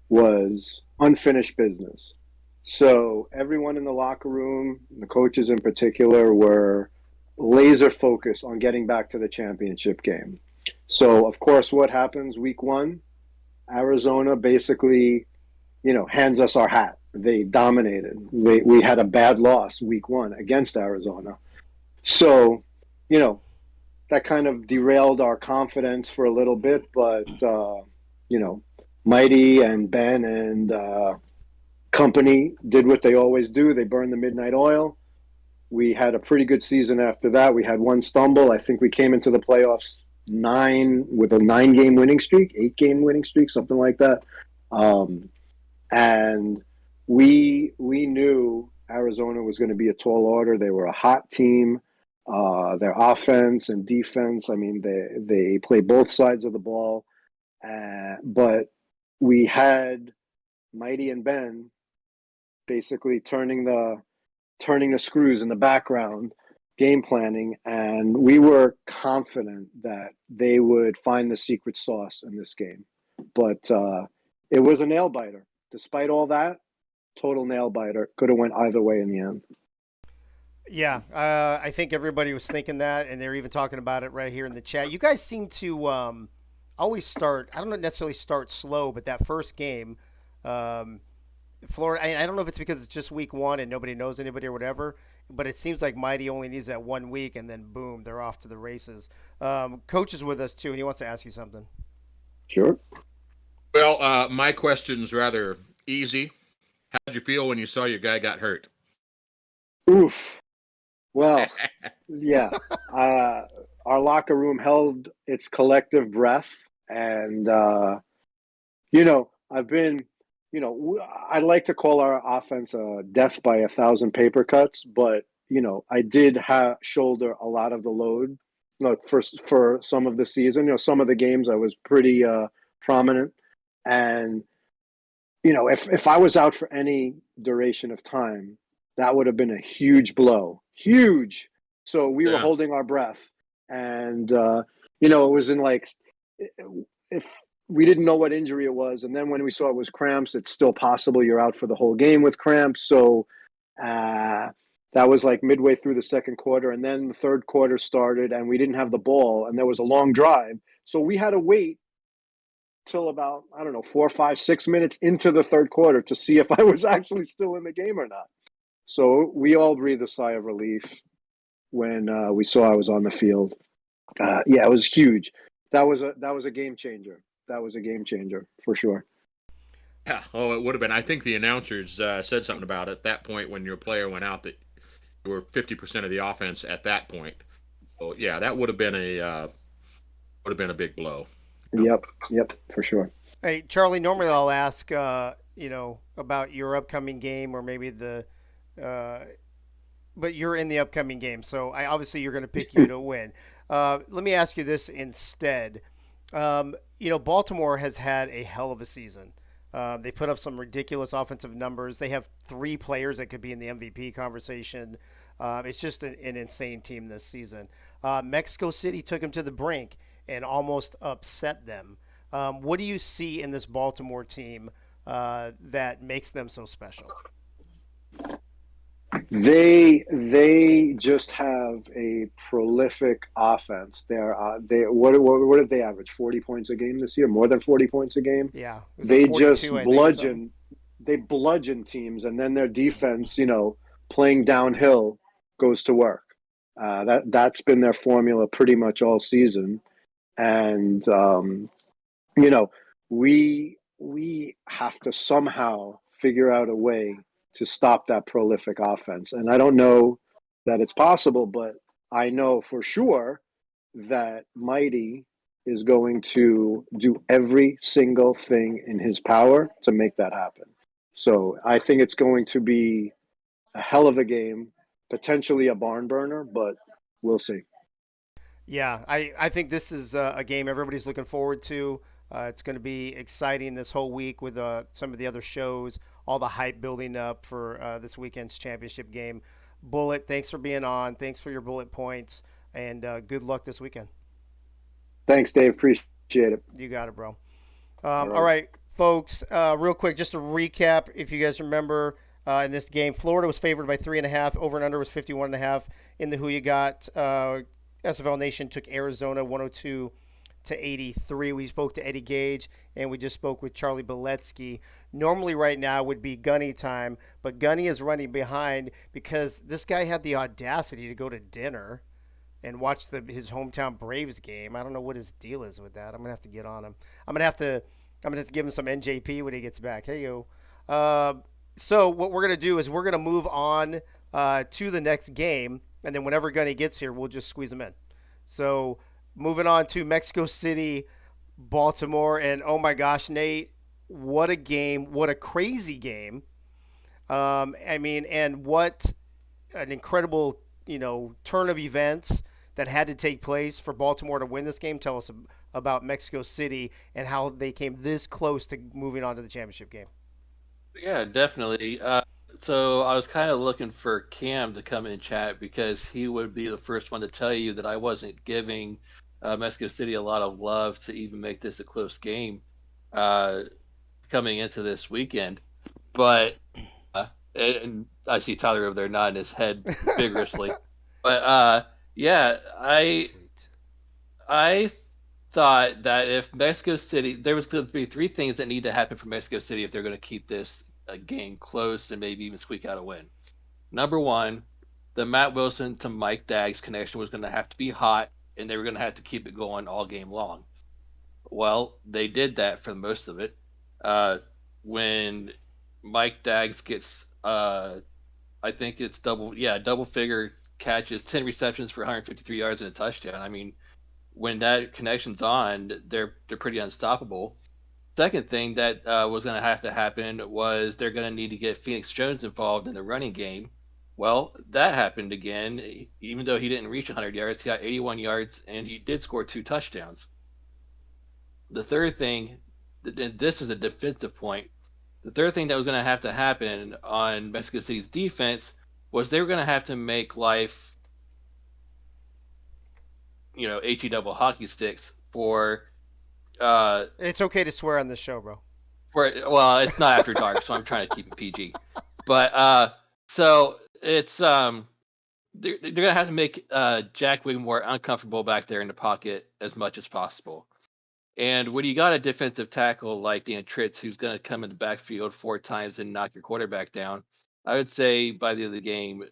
was unfinished business. So everyone in the locker room, the coaches in particular, were laser focused on getting back to the championship game. So, of course, what happens week 1? Arizona basically, hands us our hat. They dominated. We had a bad loss week 1 against Arizona. So, that kind of derailed our confidence for a little bit, but, Mighty and Ben and company did what they always do. They burned the midnight oil. We had a pretty good season after that. We had 1 stumble. I think we came into the playoffs 9 with a 9-game winning streak, 8-game winning streak, something like that. And we knew Arizona was going to be a tall order. They were a hot team. Their offense and defense, I mean, they play both sides of the ball. But we had Mighty and Ben basically turning the screws in the background, game planning, and we were confident that they would find the secret sauce in this game. But it was a nail biter. Despite all that, total nail biter. Could have went either way in the end. Yeah, I think everybody was thinking that, and they're even talking about it right here in the chat. You guys seem to always start, I don't necessarily start slow, but that first game, Florida, I don't know if it's because it's just week 1 and nobody knows anybody or whatever, but it seems like Mighty only needs that 1 week, and then boom, they're off to the races. Coach is with us, too, and he wants to ask you something. Sure. Well, my question's rather easy. How did you feel when you saw your guy got hurt? Oof. Well, yeah. Our locker room held its collective breath, and I've been, I like to call our offense death by 1,000 paper cuts, but I did shoulder a lot of the load. For some of the season, some of the games I was pretty prominent, and if I was out for any duration of time, that would have been a huge blow. Huge. So we were holding our breath. And, it was in if we didn't know what injury it was. And then when we saw it was cramps, it's still possible you're out for the whole game with cramps. So that was like midway through the second quarter. And then the third quarter started and we didn't have the ball and there was a long drive. So we had to wait till about, 4, 5, 6 minutes into the third quarter to see if I was actually still in the game or not. So we all breathed a sigh of relief. when we saw I was on the field. Yeah, it was huge. That was a game changer. That was a game changer for sure. Yeah. Oh, it would have been. I think the announcers said something about it at that point when your player went out that you were 50% of the offense at that point. So yeah, that would have been a big blow. Yeah. Yep, for sure. Hey, Charlie, normally I'll ask, about your upcoming game or maybe uh, but you're in the upcoming game, so obviously you're going to pick you to win. Let me ask you this instead. Baltimore has had a hell of a season. They put up some ridiculous offensive numbers. They have 3 players that could be in the MVP conversation. It's just an insane team this season. Mexico City took them to the brink and almost upset them. What do you see in this Baltimore team that makes them so special? They just have a prolific offense. They what did they average? 40 points a game this year? More than 40 points a game. Yeah, it was like They just 42, I think, or something. bludgeon teams, and then their defense, playing downhill, goes to work. That's been their formula pretty much all season, and you know, we have to somehow figure out a way to stop that prolific offense. And I don't know that it's possible, but I know for sure that Mighty is going to do every single thing in his power to make that happen. So I think it's going to be a hell of a game, potentially a barn burner, but we'll see. Yeah, I think this is a game everybody's looking forward to. It's going to be exciting this whole week with some of the other shows, all the hype building up for this weekend's championship game. Bullet, thanks for being on. Thanks for your bullet points, and good luck this weekend. Thanks, Dave. Appreciate it. You got it, bro. All All right. right, folks. Real quick, just to recap, if you guys remember in this game, Florida was favored by 3.5. Over and under was 51.5. In the Who You Got, SFL Nation took Arizona 102-83. We spoke to Eddie Gage, and we just spoke with Charlie Beletsky. Normally, right now would be Gunny time, but Gunny is running behind because this guy had the audacity to go to dinner and watch his hometown Braves game. I don't know what his deal is with that. I'm gonna have to get on him. I'm gonna have to give him some NJP when he gets back. Hey yo. So what we're gonna do is we're gonna move on to the next game, and then whenever Gunny gets here, we'll just squeeze him in. So moving on to Mexico City, Baltimore, and oh my gosh, Nate, what a game! What a crazy game! And what an incredible turn of events that had to take place for Baltimore to win this game. Tell us about Mexico City and how they came this close to moving on to the championship game. Yeah, definitely. So I was kind of looking for Cam to come in and chat because he would be the first one to tell you that I wasn't giving Mexico City a lot of love to even make this a close game uh, coming into this weekend. But and I see Tyler over there nodding his head vigorously. But yeah, I thought that if Mexico City, there was going to be 3 things that need to happen for Mexico City if they're going to keep this game close and maybe even squeak out a win. Number one, the Matt Wilson to Mike Daggs connection was going to have to be hot, and they were going to have to keep it going all game long. Well, they did that for most of it. When Mike Daggs gets, I think it's double figure catches, 10 receptions for 153 yards and a touchdown. I mean, when that connection's on, they're pretty unstoppable. Second thing that was going to have to happen was they're going to need to get Phoenix Jones involved in the running game. Well, that happened again. Even though he didn't reach 100 yards, he got 81 yards, and he did score 2 touchdowns. The third thing, and this is a defensive point, the third thing that was going to happen on Mexico City's defense was they were going to have to make life, HE double hockey sticks for It's okay to swear on this show, bro. well, it's not after dark, so I'm trying to keep it PG. But so it's they're gonna have to make Jack Wigmore uncomfortable back there in the pocket as much as possible. And when you got a defensive tackle like Dan Tritz, who's gonna come in the backfield 4 times and knock your quarterback down, I would say by the end of the game,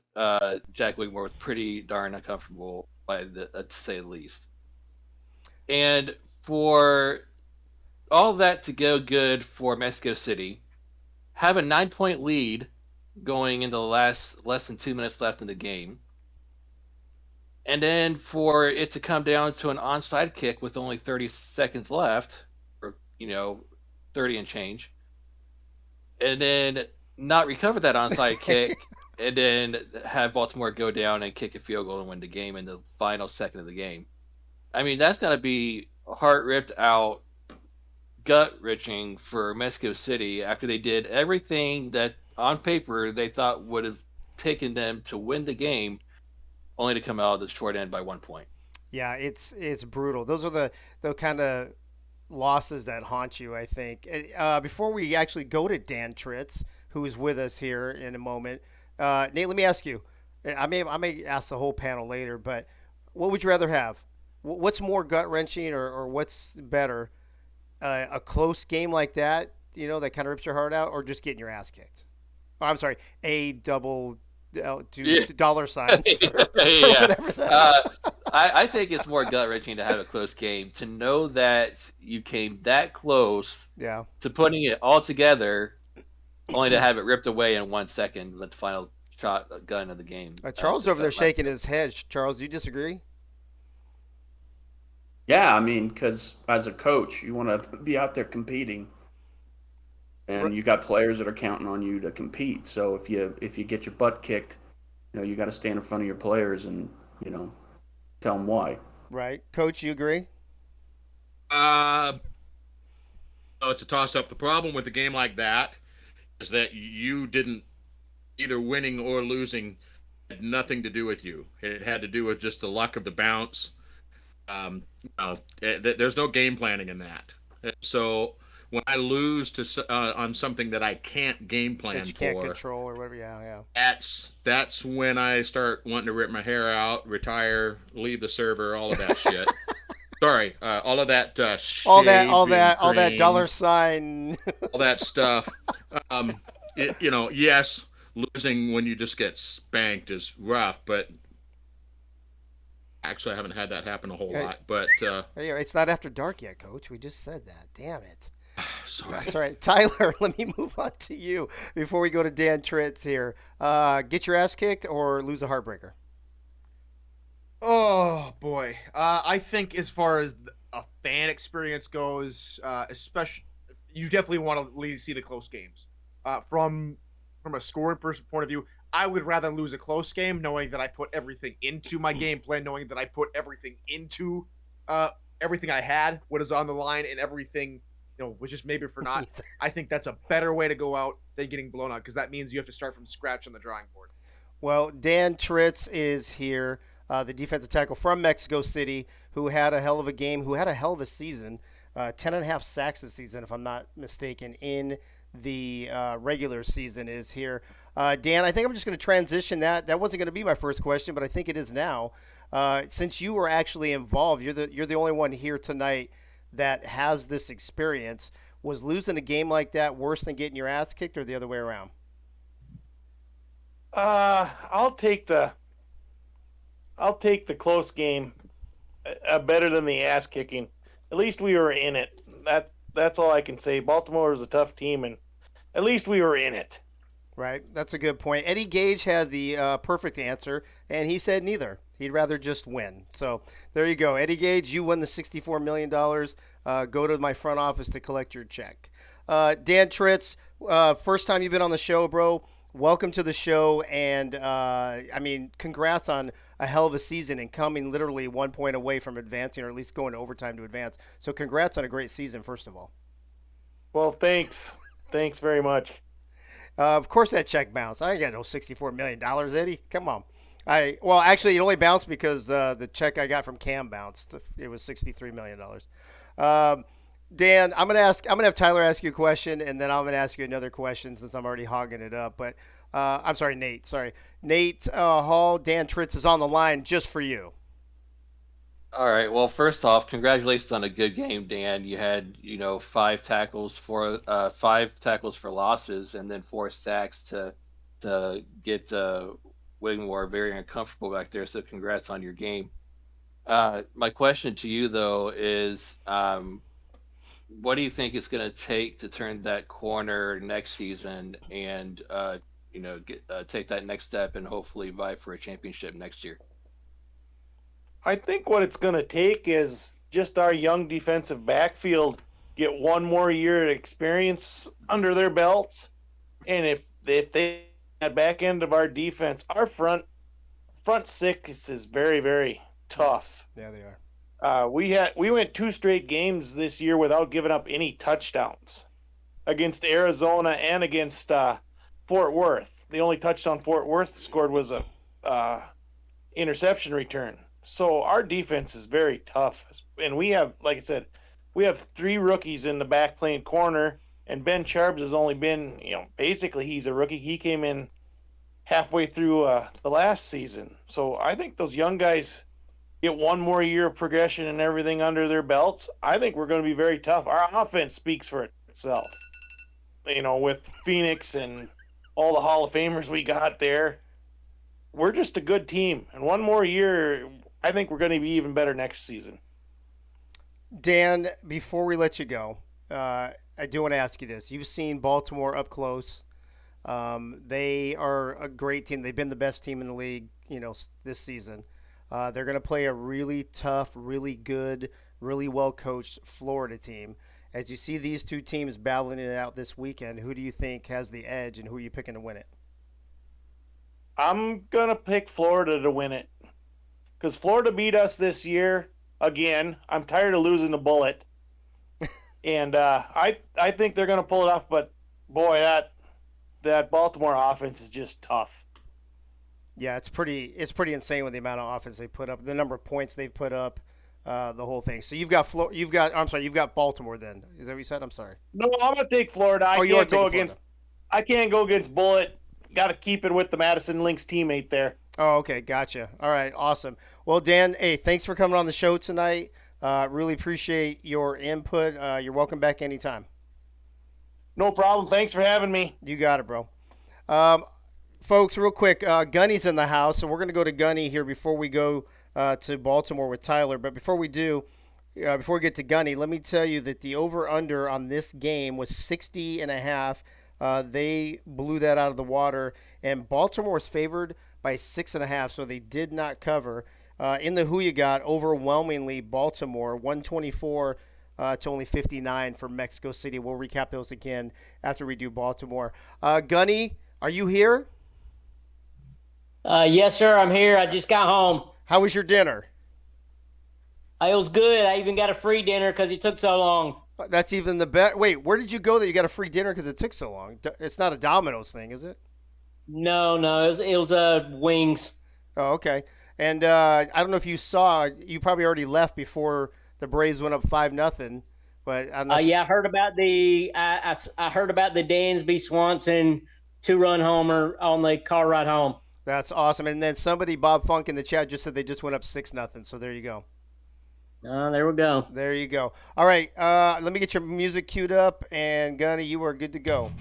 Jack Wigmore was pretty darn uncomfortable, to say the least. And for all that to go good for Mexico City, have a 9-point lead going into the less than 2 minutes left in the game, and then for it to come down to an onside kick with only 30 seconds left, or 30 and change, and then not recover that onside kick, and then have Baltimore go down and kick a field goal and win the game in the final second of the game. I mean, that's got to be heart ripped out, gut wrenching for Mexico City after they did everything that on paper they thought would have taken them to win the game, only to come out of the short end by 1 point. Yeah, it's brutal. Those are the kind of losses that haunt you, I think. Before we actually go to Dan Tritz, who is with us here in a moment, Nate, let me ask you. I may ask the whole panel later, but what would you rather have? What's more gut wrenching, or what's better? A close game like that, that kind of rips your heart out, or just getting your ass kicked? Oh, I'm sorry, a double two dollar signs or Yeah. whatever that. I think it's more gut wrenching to have a close game, to know that you came that close Yeah. to putting it all together, only to have it ripped away in 1 second with the final gun of the game. Charles over there shaking his head. Charles, do you disagree? Yeah, I mean, because as a coach, you want to be out there competing, and you got players that are counting on you to compete. So if you get your butt kicked, you got to stand in front of your players and tell them why. Right, Coach, you agree? Oh, it's a toss-up. The problem with a game like that is that you didn't, either winning or losing had nothing to do with you. It had to do with just the luck of the bounce. There's no game planning in that. So when I lose to on something that I can't game plan That you can't for, control or whatever. Yeah. that's when I start wanting to rip my hair out, retire, leave the server, all of that shit. Sorry, all of that all that cream, dollar sign. all that stuff. Yes, losing when you just get spanked is rough, but actually, I haven't had that happen a whole lot. But Hey, it's not after dark yet, Coach. We just said that. Damn it. sorry. That's all right. Tyler, let me move on to you before we go to Dan Tritz here. Get your ass kicked or lose a heartbreaker? Oh boy, I think as far as a fan experience goes, especially you definitely want to see the close games. From a scoring point of view, I would rather lose a close game, knowing that I put everything into my game plan, knowing that I put everything into everything I had, what is on the line, and everything was just maybe for not. I think that's a better way to go out than getting blown out, because that means you have to start from scratch on the drawing board. Well, Dan Tritz is here, the defensive tackle from Mexico City, who had a hell of a game, who had a hell of a season, 10.5 sacks this season, if I'm not mistaken, in the regular season is here. Dan, I think I'm just going to transition that. That wasn't going to be my first question, but I think it is now. Since you were actually involved, you're the only one here tonight that has this experience. Was losing a game like that worse than getting your ass kicked, or the other way around? I'll take the close game better than the ass kicking. At least we were in it. That's all I can say. Baltimore is a tough team, and at least we were in it. Right, that's a good point. Eddie Gage had the perfect answer, and he said neither. He'd rather just win. So there you go. Eddie Gage, you won the $64 million. Go to my front office to collect your check. Dan Tritz, first time you've been on the show, bro. Welcome to the show, and congrats on a hell of a season and coming literally 1 point away from advancing, or at least going to overtime to advance. So congrats on a great season, first of all. Well, thanks. Thanks very much. Of course that check bounced. I got no $64 million, Eddie. Come on. Actually, it only bounced because the check I got from Cam bounced. It was $63 million. Dan, I'm gonna have Tyler ask you a question, and then I'm gonna ask you another question since I'm already hogging it up. But I'm sorry, Nate. Nate Hall. Dan Tritz is on the line just for you. All right. Well, first off, congratulations on a good game, Dan. You had, 5 tackles for losses, and then 4 sacks to to get Wigmore very uncomfortable back there. So congrats on your game. My question to you though is, what do you think it's going to take to turn that corner next season and take that next step and hopefully vie for a championship next year? I think what it's going to take is just our young defensive backfield get one more year of experience under their belts, and if they at back end of our defense, our front six is very, very tough. Yeah, they are. We went 2 straight games this year without giving up any touchdowns against Arizona and against Fort Worth. The only touchdown Fort Worth scored was a interception return. So our defense is very tough, and we have, like I said, we have 3 rookies in the back playing corner, and Ben Charbs has only been, basically he's a rookie. He came in halfway through the last season. So I think those young guys get one more year of progression and everything under their belts. I think we're going to be very tough. Our offense speaks for itself. With Phoenix and all the Hall of Famers we got there, we're just a good team. And one more year, I think we're going to be even better next season. Dan, before we let you go, I do want to ask you this. You've seen Baltimore up close. They are a great team. They've been the best team in the league, this season. They're going to play a really tough, really good, really well-coached Florida team. As you see these two teams battling it out this weekend, who do you think has the edge, and who are you picking to win it? I'm going to pick Florida to win it because Florida beat us this year again. I'm tired of losing the bullet. And I think they're going to pull it off, but boy, that Baltimore offense is just tough. Yeah, it's pretty insane with the amount of offense they put up, the number of points they've put up, the whole thing. So you've got Baltimore then. Is that what you said? I'm sorry. No, I'm going to take Florida. I can't go against Bullet. Got to keep it with the Madison Lynx teammate there. Oh, okay, gotcha. All right, awesome. Well, Dan, hey, thanks for coming on the show tonight. Really appreciate your input. You're welcome back anytime. No problem. Thanks for having me. You got it, bro. Folks, real quick, Gunny's in the house, so we're going to go to Gunny here before we go to Baltimore with Tyler. But before we do, before we get to Gunny, let me tell you that the over-under on this game was 60.5. They blew that out of the water, and Baltimore was favored by 6.5, so they did not cover. In the who you got, overwhelmingly Baltimore, 124 to only 59 for Mexico City. We'll recap those again after we do Baltimore. Gunny, are you here? Yes, sir. I'm here. I just got home. How was your dinner? It was good. I even got a free dinner because it took so long. That's even the best. Wait, where did you go that you got a free dinner because it took so long? It's not a Domino's thing, is it? No. It was wings. Oh, okay. And I don't know if you saw. You probably already left before the Braves went up 5-0. But I'm not yeah, I heard about I heard about the Dansby Swanson 2-run homer on the car ride home. That's awesome. And then somebody, Bob Funk in the chat, just said they just went up 6-0. So there you go. There we go. There you go. All right. Let me get your music queued up. And Gunny, you are good to go.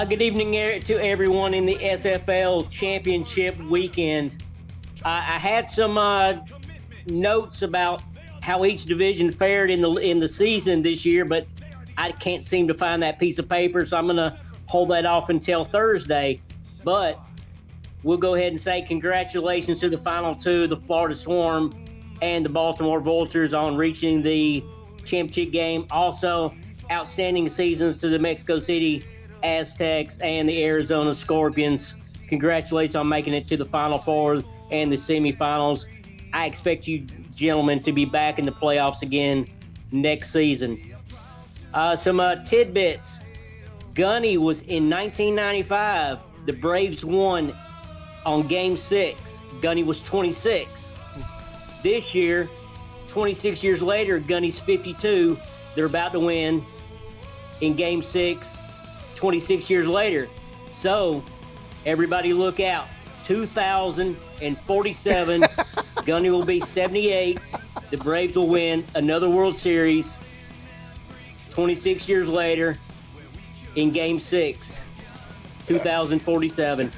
Good evening to everyone in the SFL Championship weekend. I had some notes about how each division fared in the season this year, but I can't seem to find that piece of paper, so I'm going to hold that off until Thursday. But we'll go ahead and say congratulations to the final two, the Florida Swarm and the Baltimore Vultures, on reaching the championship game. Also, outstanding seasons to the Mexico City Aztecs and the Arizona Scorpions. Congratulations on making it to the Final Four and the semifinals. I expect you gentlemen to be back in the playoffs again next season. Some tidbits. Gunny was in 1995. The Braves won on Game 6. Gunny was 26. This year, 26 years later, Gunny's 52. They're about to win in Game 6, 26 years later. So, everybody look out. 2047, Gunny will be 78. The Braves will win another World Series 26 years later in Game 6. 2047.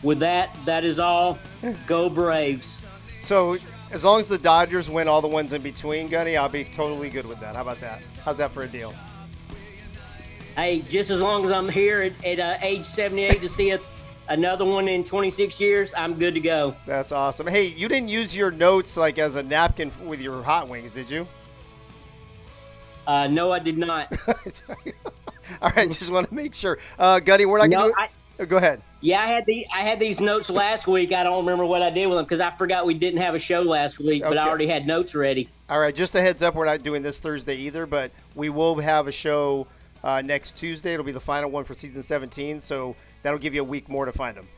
With that, that is all. Go Braves. So as long as the Dodgers win all the ones in between, Gunny, I'll be totally good with that. How about that? How's that for a deal? Hey, just as long as I'm here at age 78 to see another one in 26 years, I'm good to go. That's awesome. Hey, you didn't use your notes like as a napkin with your hot wings, did you? No, I did not. All right, just want to make sure. Gunny, we're not going to go ahead. Yeah, I had these notes last week. I don't remember what I did with them because I forgot we didn't have a show last week, but I already had notes ready. All right, just a heads up, we're not doing this Thursday either, but we will have a show next Tuesday. It'll be the final one for season 17, so that'll give you a week more to find them.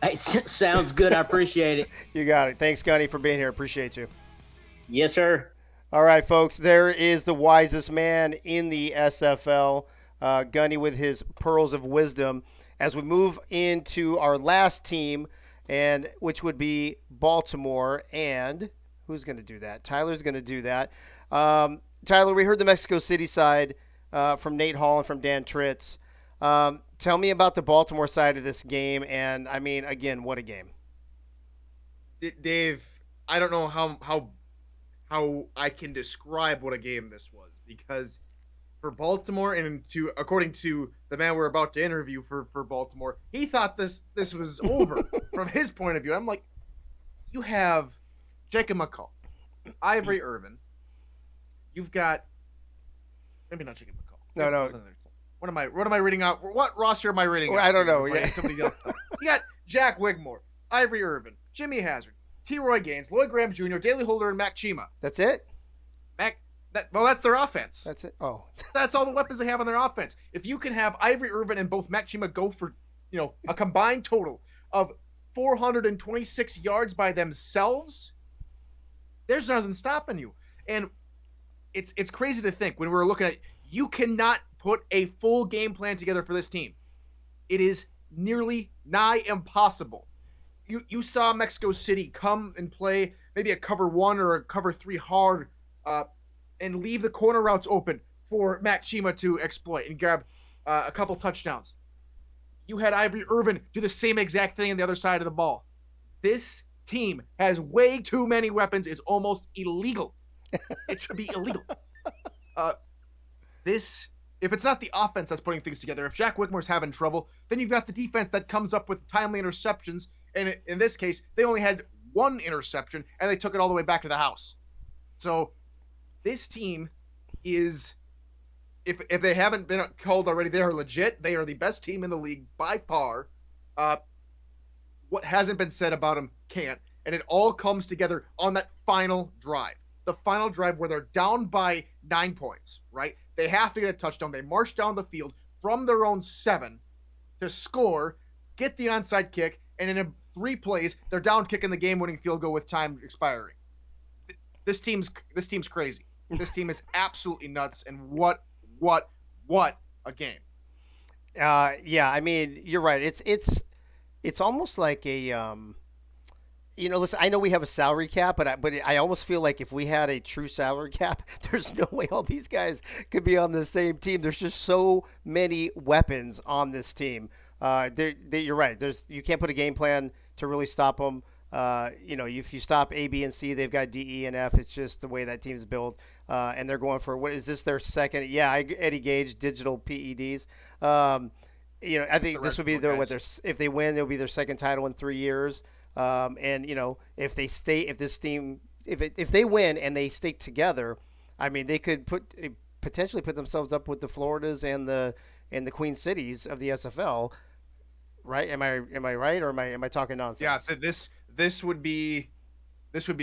Hey, sounds good. I appreciate it. You got it. Thanks, Gunny, for being here. Appreciate you. Yes, sir. All right, folks, there is the wisest man in the SFL, Gunny with his pearls of wisdom. As we move into our last team, and which would be Baltimore, and who's going to do that? Tyler's going to do that. Tyler, we heard the Mexico City side from Nate Hall and from Dan Tritz. Tell me about the Baltimore side of this game, and I mean, again, what a game. Dave, I don't know how I can describe what a game this was, because for Baltimore, and according to the man we're about to interview for Baltimore, he thought this was over from his point of view. I'm like, you have Jacob McCall, Ivory Irvin, you've got maybe not Jacob McCall. No. What am I reading out? What roster am I reading out? I don't know. Yeah. Somebody else. You got Jack Wigmore, Ivory Irvin, Jimmy Hazard, T. Roy Gaines, Lloyd Graham Jr., Daley Holder, and Mac Chima. That's it? That's their offense. That's it? Oh. That's all the weapons they have on their offense. If you can have Ivory Irvin and both Mac Chima go for, a combined total of 426 yards by themselves, there's nothing stopping you. And it's crazy to think when we were looking at, you cannot put a full game plan together for this team. It is nearly nigh impossible. You saw Mexico City come and play maybe a cover 1 or a cover 3 hard, and leave the corner routes open for Mac Chima to exploit and grab a couple touchdowns. You had Ivory Irvin do the same exact thing on the other side of the ball. This team has way too many weapons. It's almost illegal. It should be illegal. If it's not the offense that's putting things together, if Jack Wigmore's having trouble, then you've got the defense that comes up with timely interceptions. And in this case, they only had one interception, and they took it all the way back to the house. So this team is, if they haven't been called already, they are legit. They are the best team in the league by far. What hasn't been said about them can't. And it all comes together on that final drive. The final drive where they're down by 9 points, right? They have to get a touchdown. They march down the field from their own 7 to score, get the onside kick, and in 3 plays, they're down kicking the game-winning field goal with time expiring. This team's crazy. This team is absolutely nuts, and what a game. Yeah, I mean, you're right. It's almost like a listen, I know we have a salary cap, but I almost feel like if we had a true salary cap, there's no way all these guys could be on the same team. There's just so many weapons on this team. You're right. You can't put a game plan to really stop them. If you stop A, B, and C, they've got D, E, and F. It's just the way that team's built, and they're going for what is this their second? Yeah, Eddie Gage digital PEDs. I think this would be if they win, it'll be their second title in 3 years. If they win and they stay together, I mean, they could potentially put themselves up with the Floridas and the Queen Cities of the SFL, right? Am I right, or am I talking nonsense? Yeah, this would be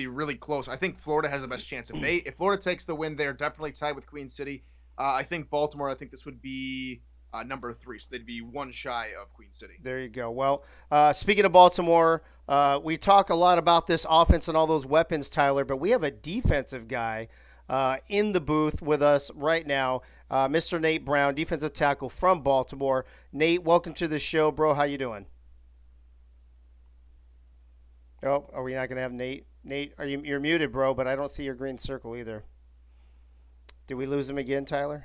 really close. I think Florida has the best chance. If Florida takes the win, they're definitely tied with Queen City. I think Baltimore. I think this would be number 3, so they'd be 1 shy of Queen City. There you go. Well, speaking of Baltimore, we talk a lot about this offense and all those weapons, Tyler, but we have a defensive guy in the booth with us right now, Mr. Nate Brown, defensive tackle from Baltimore. Nate, welcome to the show, bro. How you doing? Oh, are we not going to have Nate? Nate, you're muted, bro, but I don't see your green circle either. Did we lose him again, Tyler?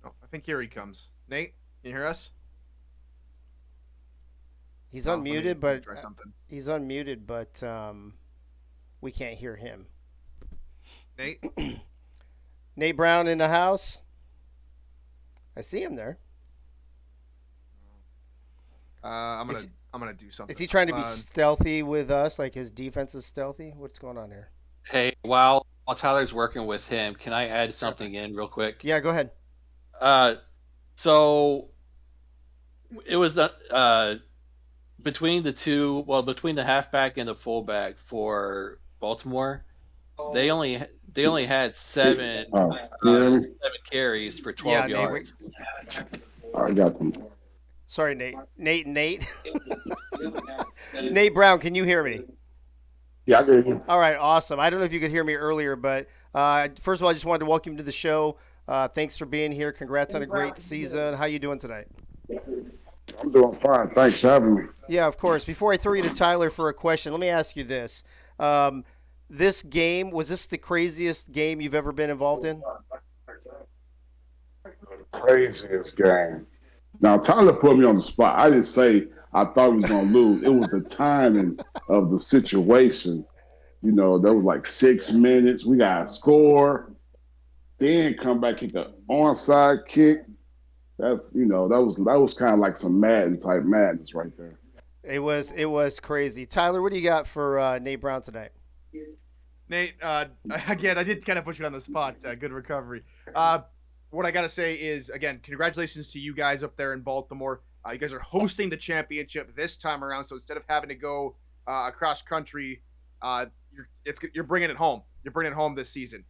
Oh, I think here he comes. Nate, can you hear us? He's Oh, let me unmuted, but try something. we can't hear him. Nate. Nate Brown in the house. I see him there. I'm gonna do something. Is he trying to be stealthy with us? Like his defense is stealthy? What's going on here? Hey, while Tyler's working with him, can I add something in real quick? Yeah, go ahead. So it was between the halfback and the fullback for Baltimore, they only had seven carries for 12 yards. I got them. Sorry, Nate. Nate Brown, can you hear me? Yeah, I hear you. All right, awesome. I don't know if you could hear me earlier, but first of all, I just wanted to welcome you to the show. Thanks for being here. Congrats on a great season. How you doing tonight? I'm doing fine. Thanks for having me. Yeah, of course. Before I throw you to Tyler for a question, let me ask you this. This game, was this the craziest game you've ever been involved in? The craziest game. Now, Tyler put me on the spot. I didn't say I thought he was going to lose. It was the timing of the situation. You know, there was like 6 minutes. We got to score, then come back, kick an onside kick. That's, you know, that was kind of like some Madden type madness right there. It was crazy. Tyler, what do you got for Nate Brown tonight? Nate, again, I did kind of put you on the spot. Good recovery. What I got to say is, again, congratulations to you guys up there in Baltimore. You guys are hosting the championship this time around, so instead of having to go across country, you're bringing it home. You're bringing it home this season.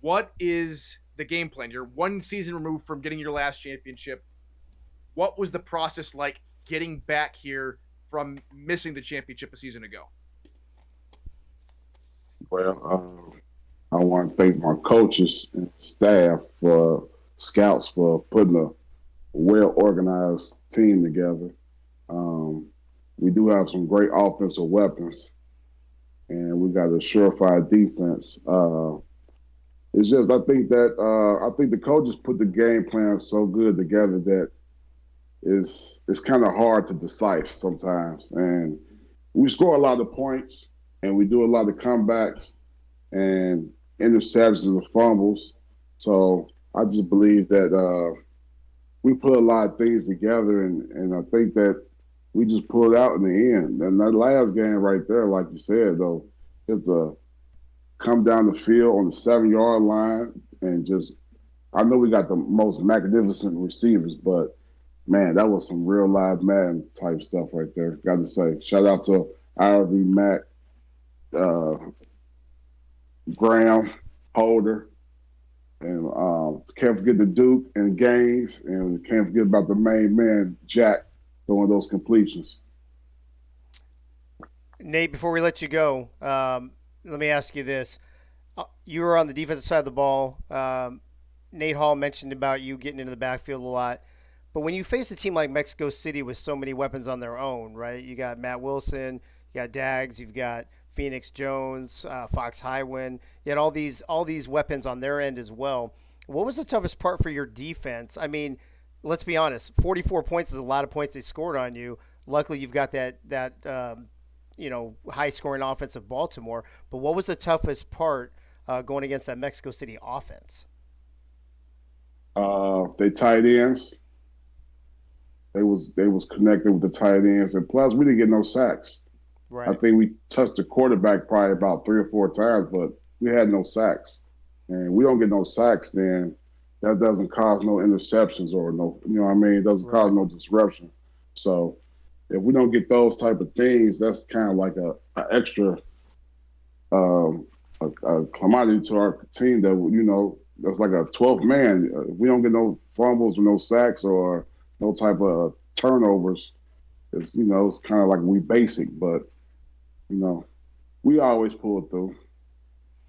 What is the game plan? You're one season removed from getting your last championship. What was the process like getting back here from missing the championship a season ago? Well, I want to thank my coaches and staff scouts for putting a well-organized team together. We do have some great offensive weapons, and we got a surefire defense. It's just I think the coaches put the game plan so good together that it's kind of hard to decipher sometimes. And we score a lot of points, and we do a lot of comebacks and interceptions and fumbles. So I just believe that we put a lot of things together, and I think that we just pulled out in the end. And that last game right there, like you said, though, just to come down the field on the 7-yard line and just – I know we got the most magnificent receivers, but, man, that was some real live Madden type stuff right there, got to say. Shout out to Ivy, Matt, Graham, Holder, and can't forget the Duke and Gaines, and can't forget about the main man, Jack, throwing those completions. Nate, before we let you go, let me ask you this. You were on the defensive side of the ball. Nate Hall mentioned about you getting into the backfield a lot. But when you face a team like Mexico City with so many weapons on their own, right? You got Matt Wilson, you got Dags, you've got Phoenix Jones, Fox Highwind. You had all these weapons on their end as well. What was the toughest part for your defense? I mean, let's be honest. 44 points is a lot of points they scored on you. Luckily, you've got that high-scoring offense of Baltimore. But what was the toughest part going against that Mexico City offense? They tight ends. They was connected with the tight ends, and plus we didn't get no sacks. Right. I think we touched the quarterback probably about 3 or 4 times, but we had no sacks. And we don't get no sacks, then that doesn't cause no interceptions or no, you know what I mean? It doesn't cause no disruption. So if we don't get those type of things, that's kind of like a extra a commodity to our team that, you know, that's like a 12th man. If we don't get no fumbles or no sacks or no type of turnovers, it's kind of like we basic, but, we always pull it through,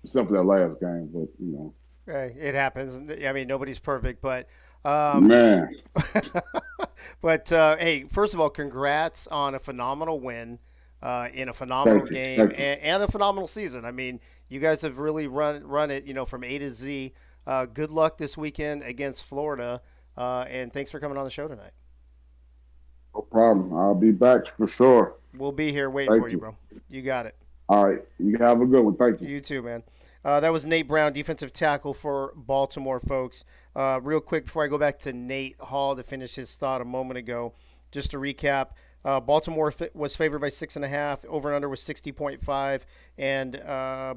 except for that last game, but, Right, it happens. I mean, nobody's perfect, but man. But hey, first of all, congrats on a phenomenal win in a phenomenal game and a phenomenal season. I mean, you guys have really run it, from A to Z. Good luck this weekend against Florida, and thanks for coming on the show tonight. No problem. I'll be back for sure. We'll be here waiting Thank for you, you. bro. You got it. All right. You have a good one. Thank you. You too, man. That was Nate Brown, defensive tackle for Baltimore, folks. Real quick before I go back to Nate Hall to finish his thought a moment ago, just to recap, Baltimore was favored by 6.5. Over and under was 60.5, and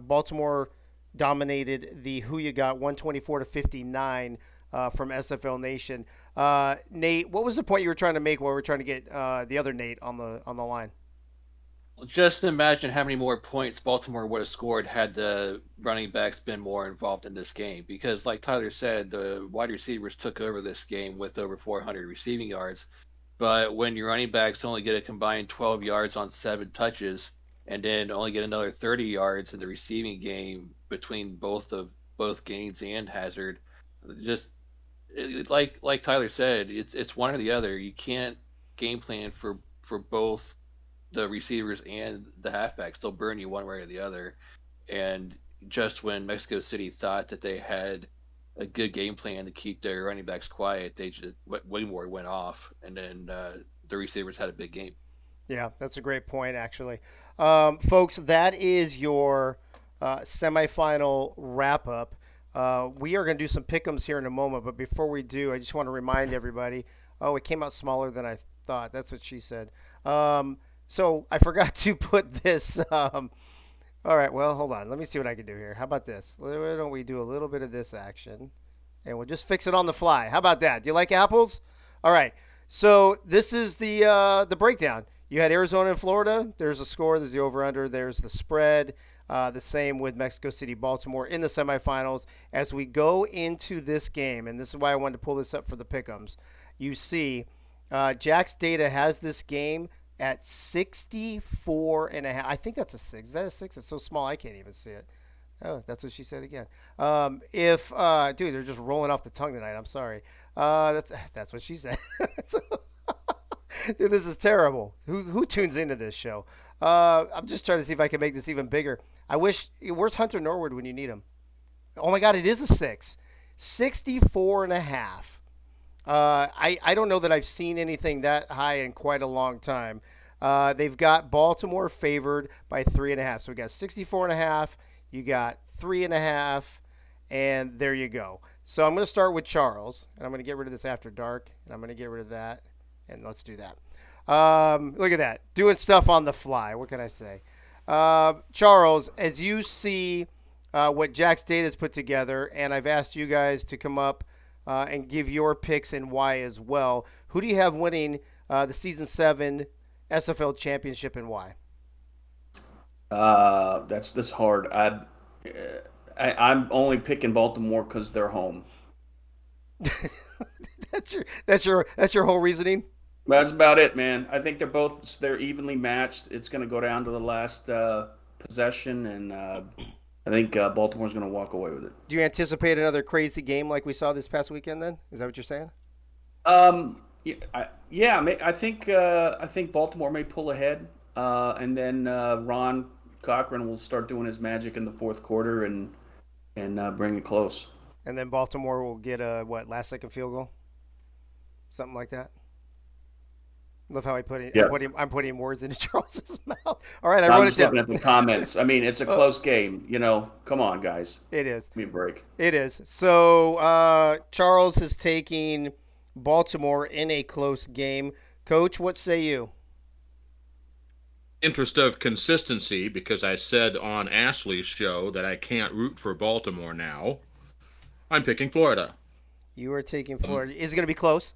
Baltimore dominated the Who You Got 124-59 from SFL Nation. Nate, what was the point you were trying to make while we were trying to get the other Nate on the line? Just imagine how many more points Baltimore would have scored had the running backs been more involved in this game. Because, like Tyler said, the wide receivers took over this game with over 400 receiving yards. But when your running backs only get a combined 12 yards on 7 touches, and then only get another 30 yards in the receiving game between both Gaines and Hazard, just like Tyler said, it's one or the other. You can't game plan for both the receivers and the halfbacks. They'll burn you one way or the other. And just when Mexico City thought that they had a good game plan to keep their running backs quiet, they just Waymore went off, and then the receivers had a big game. Yeah, that's a great point, actually. Folks, that is your semifinal wrap up. We are going to do some pick'ems here in a moment, but before we do, I just want to remind everybody. Oh, it came out smaller than I thought. That's what she said. So I forgot to put this. All right, well, hold on. Let me see what I can do here. How about this? Why don't we do a little bit of this action, and we'll just fix it on the fly. How about that? Do you like apples? All right. So this is the breakdown. You had Arizona and Florida. There's a score. There's the over/under. There's the spread. The same with Mexico City, Baltimore in the semifinals. As we go into this game, and this is why I wanted to pull this up for the pick'ems. You see, Jack's data has this game at 64.5. I think that's a 6. Is that a 6? It's so small I can't even see it. Oh, that's what she said again. Dude, they're just rolling off the tongue tonight. I'm sorry. That's what she said. Dude, this is terrible. Who tunes into this show? I'm just trying to see if I can make this even bigger. I wish. Where's Hunter Norwood when you need him? Oh my God, it is a 6. 64.5. I don't know that I've seen anything that high in quite a long time. They've got Baltimore favored by 3.5. So we got 64.5. You got 3.5, and there you go. So I'm going to start with Charles, and I'm going to get rid of this after dark, and I'm going to get rid of that, and let's do that. Look at that, doing stuff on the fly. What can I say? Charles, as you see what Jack's data has put together, and I've asked you guys to come up and give your picks and why as well. Who do you have winning the Season 7 SFL Championship and why? That's hard. I'm only picking Baltimore because they're home. that's your whole reasoning? That's about it, man. I think they're evenly matched. It's going to go down to the last possession, and I think Baltimore's going to walk away with it. Do you anticipate another crazy game like we saw this past weekend? Then is that what you're saying? I think Baltimore may pull ahead, and then Ron Cochran will start doing his magic in the fourth quarter and bring it close. And then Baltimore will get a last second field goal, something like that. Love how I put it. Yeah. I'm putting words into Charles's mouth. All right, I wrote it down. I'm just looking at the comments. I mean, it's a close game. Come on, guys. It is. Give me a break. It is. So Charles is taking Baltimore in a close game. Coach, what say you? Interest of consistency, because I said on Ashley's show that I can't root for Baltimore now, I'm picking Florida. You are taking Florida. Is it going to be close?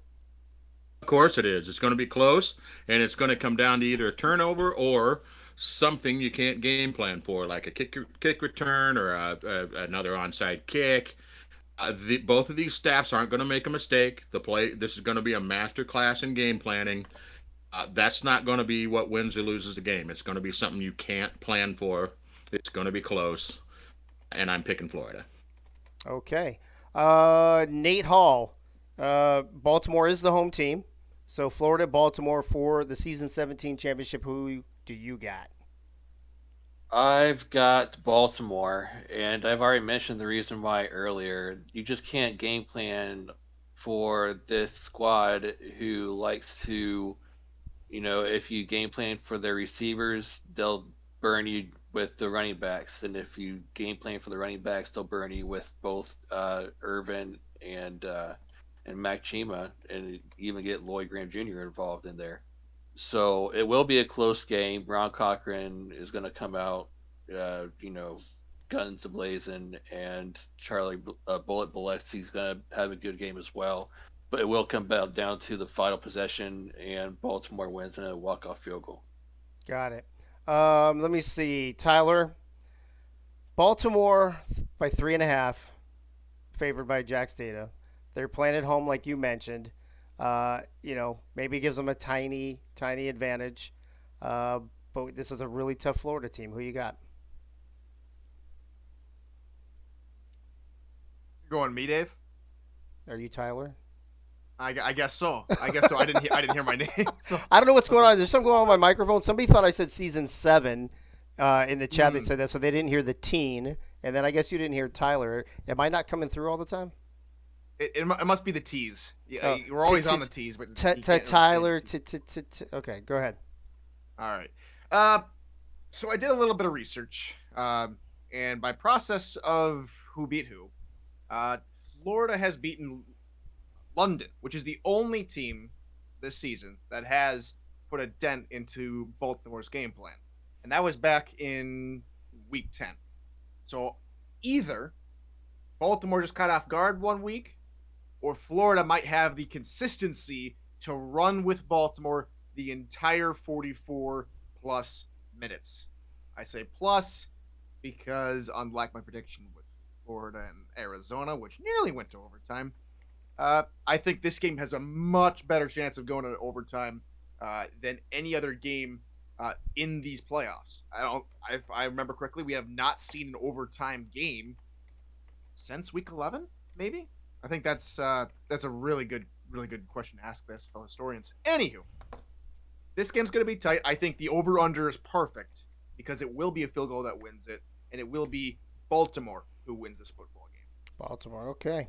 Of course it is. It's going to be close, and it's going to come down to either a turnover or something you can't game plan for, like a kick return or another onside kick. Both of these staffs aren't going to make a mistake. This is going to be a master class in game planning. That's not going to be what wins or loses the game. It's going to be something you can't plan for. It's going to be close, and I'm picking Florida. Okay. Nate Hall. Baltimore is the home team. So Florida, Baltimore for the Season 17 championship. Who do you got? I've got Baltimore, and I've already mentioned the reason why earlier. You just can't game plan for this squad who likes to if you game plan for their receivers, they'll burn you with the running backs, and if you game plan for the running backs, they'll burn you with both Irvin and Mac Chima, and even get Lloyd Graham Jr. involved in there. So it will be a close game. Ron Cochran is going to come out, guns ablazing, and Charlie Bullet Biletzi's going to have a good game as well. But it will come down to the final possession, and Baltimore wins in a walk-off field goal. Got it. Let me see. Tyler, Baltimore by 3.5, favored by Jack's Data. They're playing at home, like you mentioned. Maybe it gives them a tiny advantage. But this is a really tough Florida team. Who you got? You're going me, Dave? Are you Tyler? I guess so. I didn't hear my name. So. I don't know what's going on. There's something going on with my microphone. Somebody thought I said season 7 in the chat. They said that, so they didn't hear the teen. And then I guess you didn't hear Tyler. Am I not coming through all the time? It must be the T's. Yeah, we're always on the T's, but Tyler. Okay, go ahead. All right. So I did a little bit of research, and by process of who beat who, Florida has beaten London, which is the only team this season that has put a dent into Baltimore's game plan, and that was back in week 10. So either Baltimore just caught off guard one week, or Florida might have the consistency to run with Baltimore the entire 44 plus minutes. I say plus because, unlike my prediction with Florida and Arizona, which nearly went to overtime, I think this game has a much better chance of going to overtime than any other game in these playoffs. If I remember correctly, we have not seen an overtime game since week 11, maybe. I think that's a really good question to ask this fellow historians. Anywho, this game's going to be tight. I think the over/under is perfect because it will be a field goal that wins it, and it will be Baltimore who wins this football game. Baltimore, okay.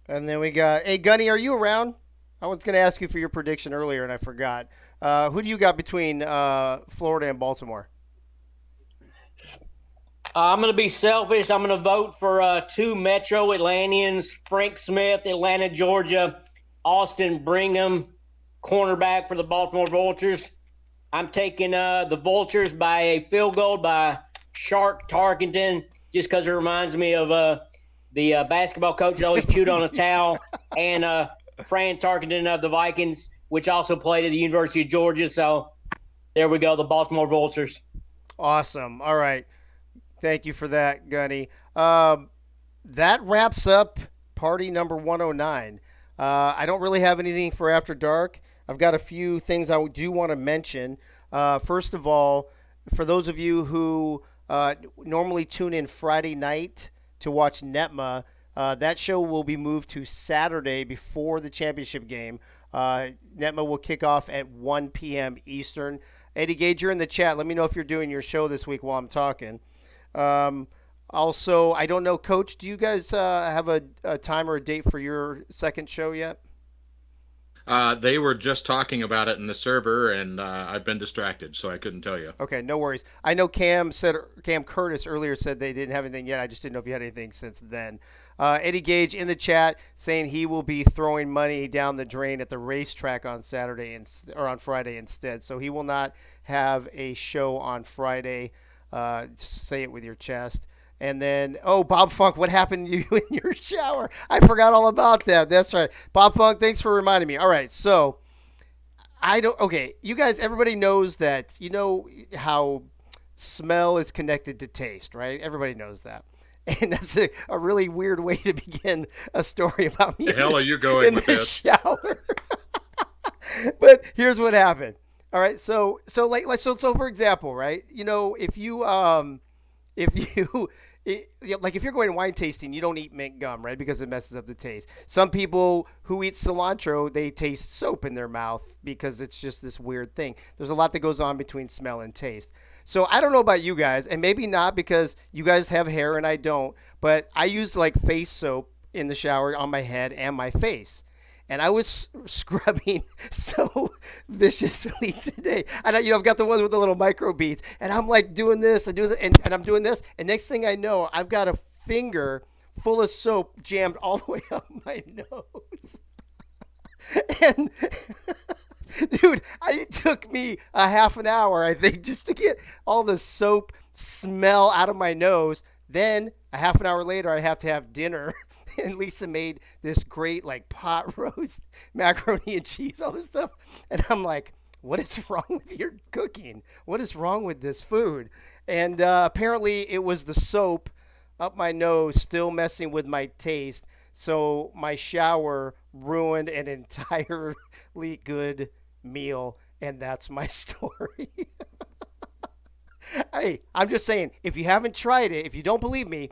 And then we got, hey, Gunny, are you around? I was going to ask you for your prediction earlier, and I forgot. Who do you got between Florida and Baltimore? I'm going to be selfish. I'm going to vote for 2 Metro Atlanteans, Frank Smith, Atlanta, Georgia, Austin Brigham, cornerback for the Baltimore Vultures. I'm taking the Vultures by a field goal by Shark Tarkenton, just because it reminds me of the basketball coach that always chewed on a towel, and Fran Tarkenton of the Vikings, which also played at the University of Georgia. So there we go, the Baltimore Vultures. Awesome. All right. Thank you for that, Gunny. That wraps up party number 109. I don't really have anything for After Dark. I've got a few things I do want to mention. First of all, for those of you who normally tune in Friday night to watch NETMA, that show will be moved to Saturday before the championship game. NETMA will kick off at 1 p.m. Eastern. Eddie Gage, you're in the chat. Let me know if you're doing your show this week while I'm talking. Also, I don't know, Coach, do you guys have a time or a date for your second show yet? They were just talking about it in the server, and I've been distracted, so I couldn't tell you. Okay, no worries. I know Cam Curtis earlier said they didn't have anything yet. I just didn't know if you had anything since then. Eddie Gage in the chat saying he will be throwing money down the drain at the racetrack on on Friday instead. So he will not have a show on Friday. Say it with your chest. And then, Bob Funk, what happened to you in your shower? I forgot all about that. That's right. Bob Funk, thanks for reminding me. All right, so you guys, everybody knows that, you know how smell is connected to taste, right? Everybody knows that. And that's a really weird way to begin a story about me. The hell are you going with this? Shower. But here's what happened. All right, so for example, right? You know, if you're going wine tasting, you don't eat mint gum, right? Because it messes up the taste. Some people who eat cilantro, they taste soap in their mouth because it's just this weird thing. There's a lot that goes on between smell and taste. So I don't know about you guys, and maybe not because you guys have hair and I don't, but I use like face soap in the shower on my head and my face. and I was scrubbing so viciously today. And I've got the ones with the little micro beads, and I'm like doing this and and I'm doing this, and next thing I know, I've got a finger full of soap jammed all the way up my nose. And dude, it took me a half an hour, I think, just to get all the soap smell out of my nose. Then a half an hour later, I have to have dinner. And Lisa made this great like pot roast, macaroni and cheese, all this stuff. And I'm like, what is wrong with your cooking? What is wrong with this food? And apparently it was the soap up my nose still messing with my taste. So my shower ruined an entirely good meal. And that's my story. Hey, I'm just saying, if you haven't tried it, if you don't believe me,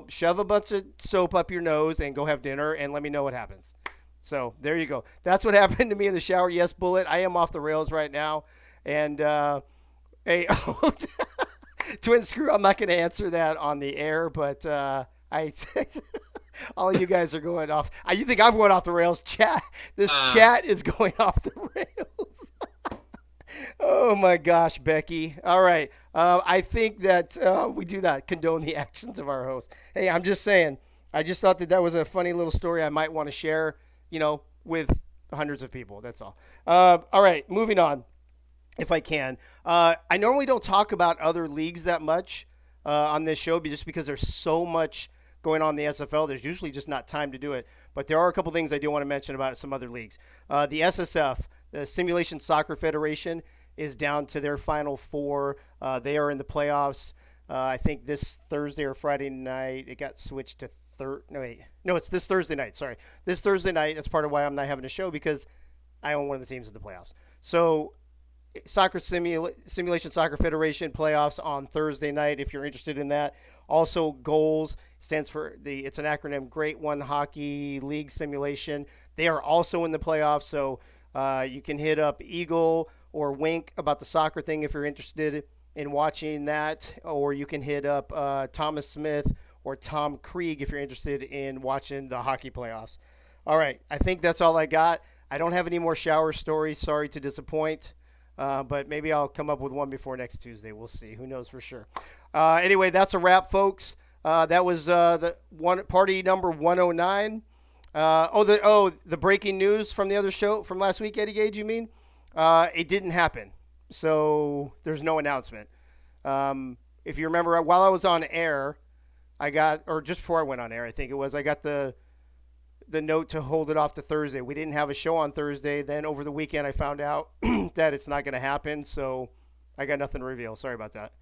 shove a bunch of soap up your nose and go have dinner and let me know what happens. So there you go. That's what happened to me in the shower. Yes, Bullet, I am off the rails right now. And, hey, Twin Screw, I'm not going to answer that on the air, but all of you guys are going off. You think I'm going off the rails? This chat is going off the rails. Oh my gosh, Becky. All right. I think that we do not condone the actions of our host. Hey, I'm just saying, I just thought that was a funny little story I might want to share, with hundreds of people. That's all. All right, moving on, if I can. I normally don't talk about other leagues that much on this show just because there's so much going on in the SFL. There's usually just not time to do it. But there are a couple things I do want to mention about some other leagues. The SSF, the Simulation Soccer Federation, is down to their final four. They are in the playoffs. I think this Thursday or Friday night. It got switched to it's this Thursday night. Sorry. This Thursday night. That's part of why I'm not having a show, because I own one of the teams in the playoffs. So Simulation Soccer Federation playoffs on Thursday night, if you're interested in that. Also, GOALS stands for it's an acronym, Great One Hockey League Simulation. They are also in the playoffs, so you can hit up Eagle or Wink about the soccer thing if you're interested in watching that, or you can hit up Thomas Smith or Tom Krieg if you're interested in watching the hockey playoffs. All right, I think that's all I got. I don't have any more shower stories. Sorry to disappoint, but maybe I'll come up with one before next Tuesday. We'll see. Who knows for sure. Anyway, that's a wrap, folks. That was the party number 109. The breaking news from the other show from last week, Eddie Gage, you mean? It didn't happen, so there's no announcement. If you remember, while I was on air, just before I went on air, I think it was, I got the note to hold it off to Thursday. We didn't have a show on Thursday. Then over the weekend, I found out that it's not going to happen, so I got nothing to reveal. Sorry about that.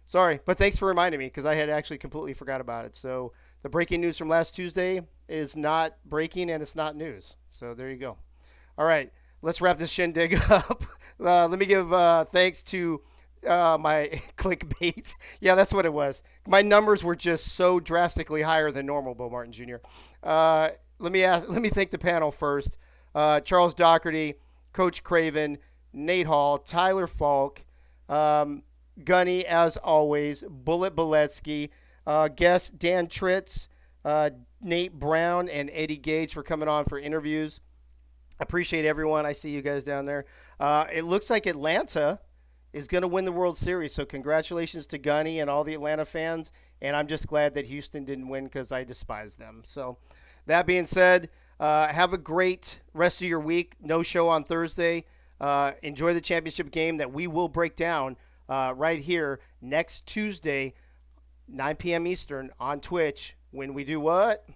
Sorry, but thanks for reminding me, because I had actually completely forgot about it. So the breaking news from last Tuesday is not breaking, and it's not news. So there you go. All right, let's wrap this shindig up. Let me give thanks to my clickbait. Yeah, that's what it was. My numbers were just so drastically higher than normal, Bo Martin Jr. Let me thank the panel first. Charles Doherty, Coach Craven, Nate Hall, Tyler Falk, Gunny, as always, Bullet Beletsky, guests Dan Tritz, Nate Brown, and Eddie Gage for coming on for interviews. Appreciate everyone. I see you guys down there. It looks like Atlanta is going to win the World Series, so congratulations to Gunny and all the Atlanta fans, and I'm just glad that Houston didn't win because I despise them. So that being said, have a great rest of your week. No show on Thursday. Enjoy the championship game that we will break down right here next Tuesday, 9 p.m. Eastern on Twitch. When we do what?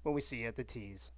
When we see you at the tees.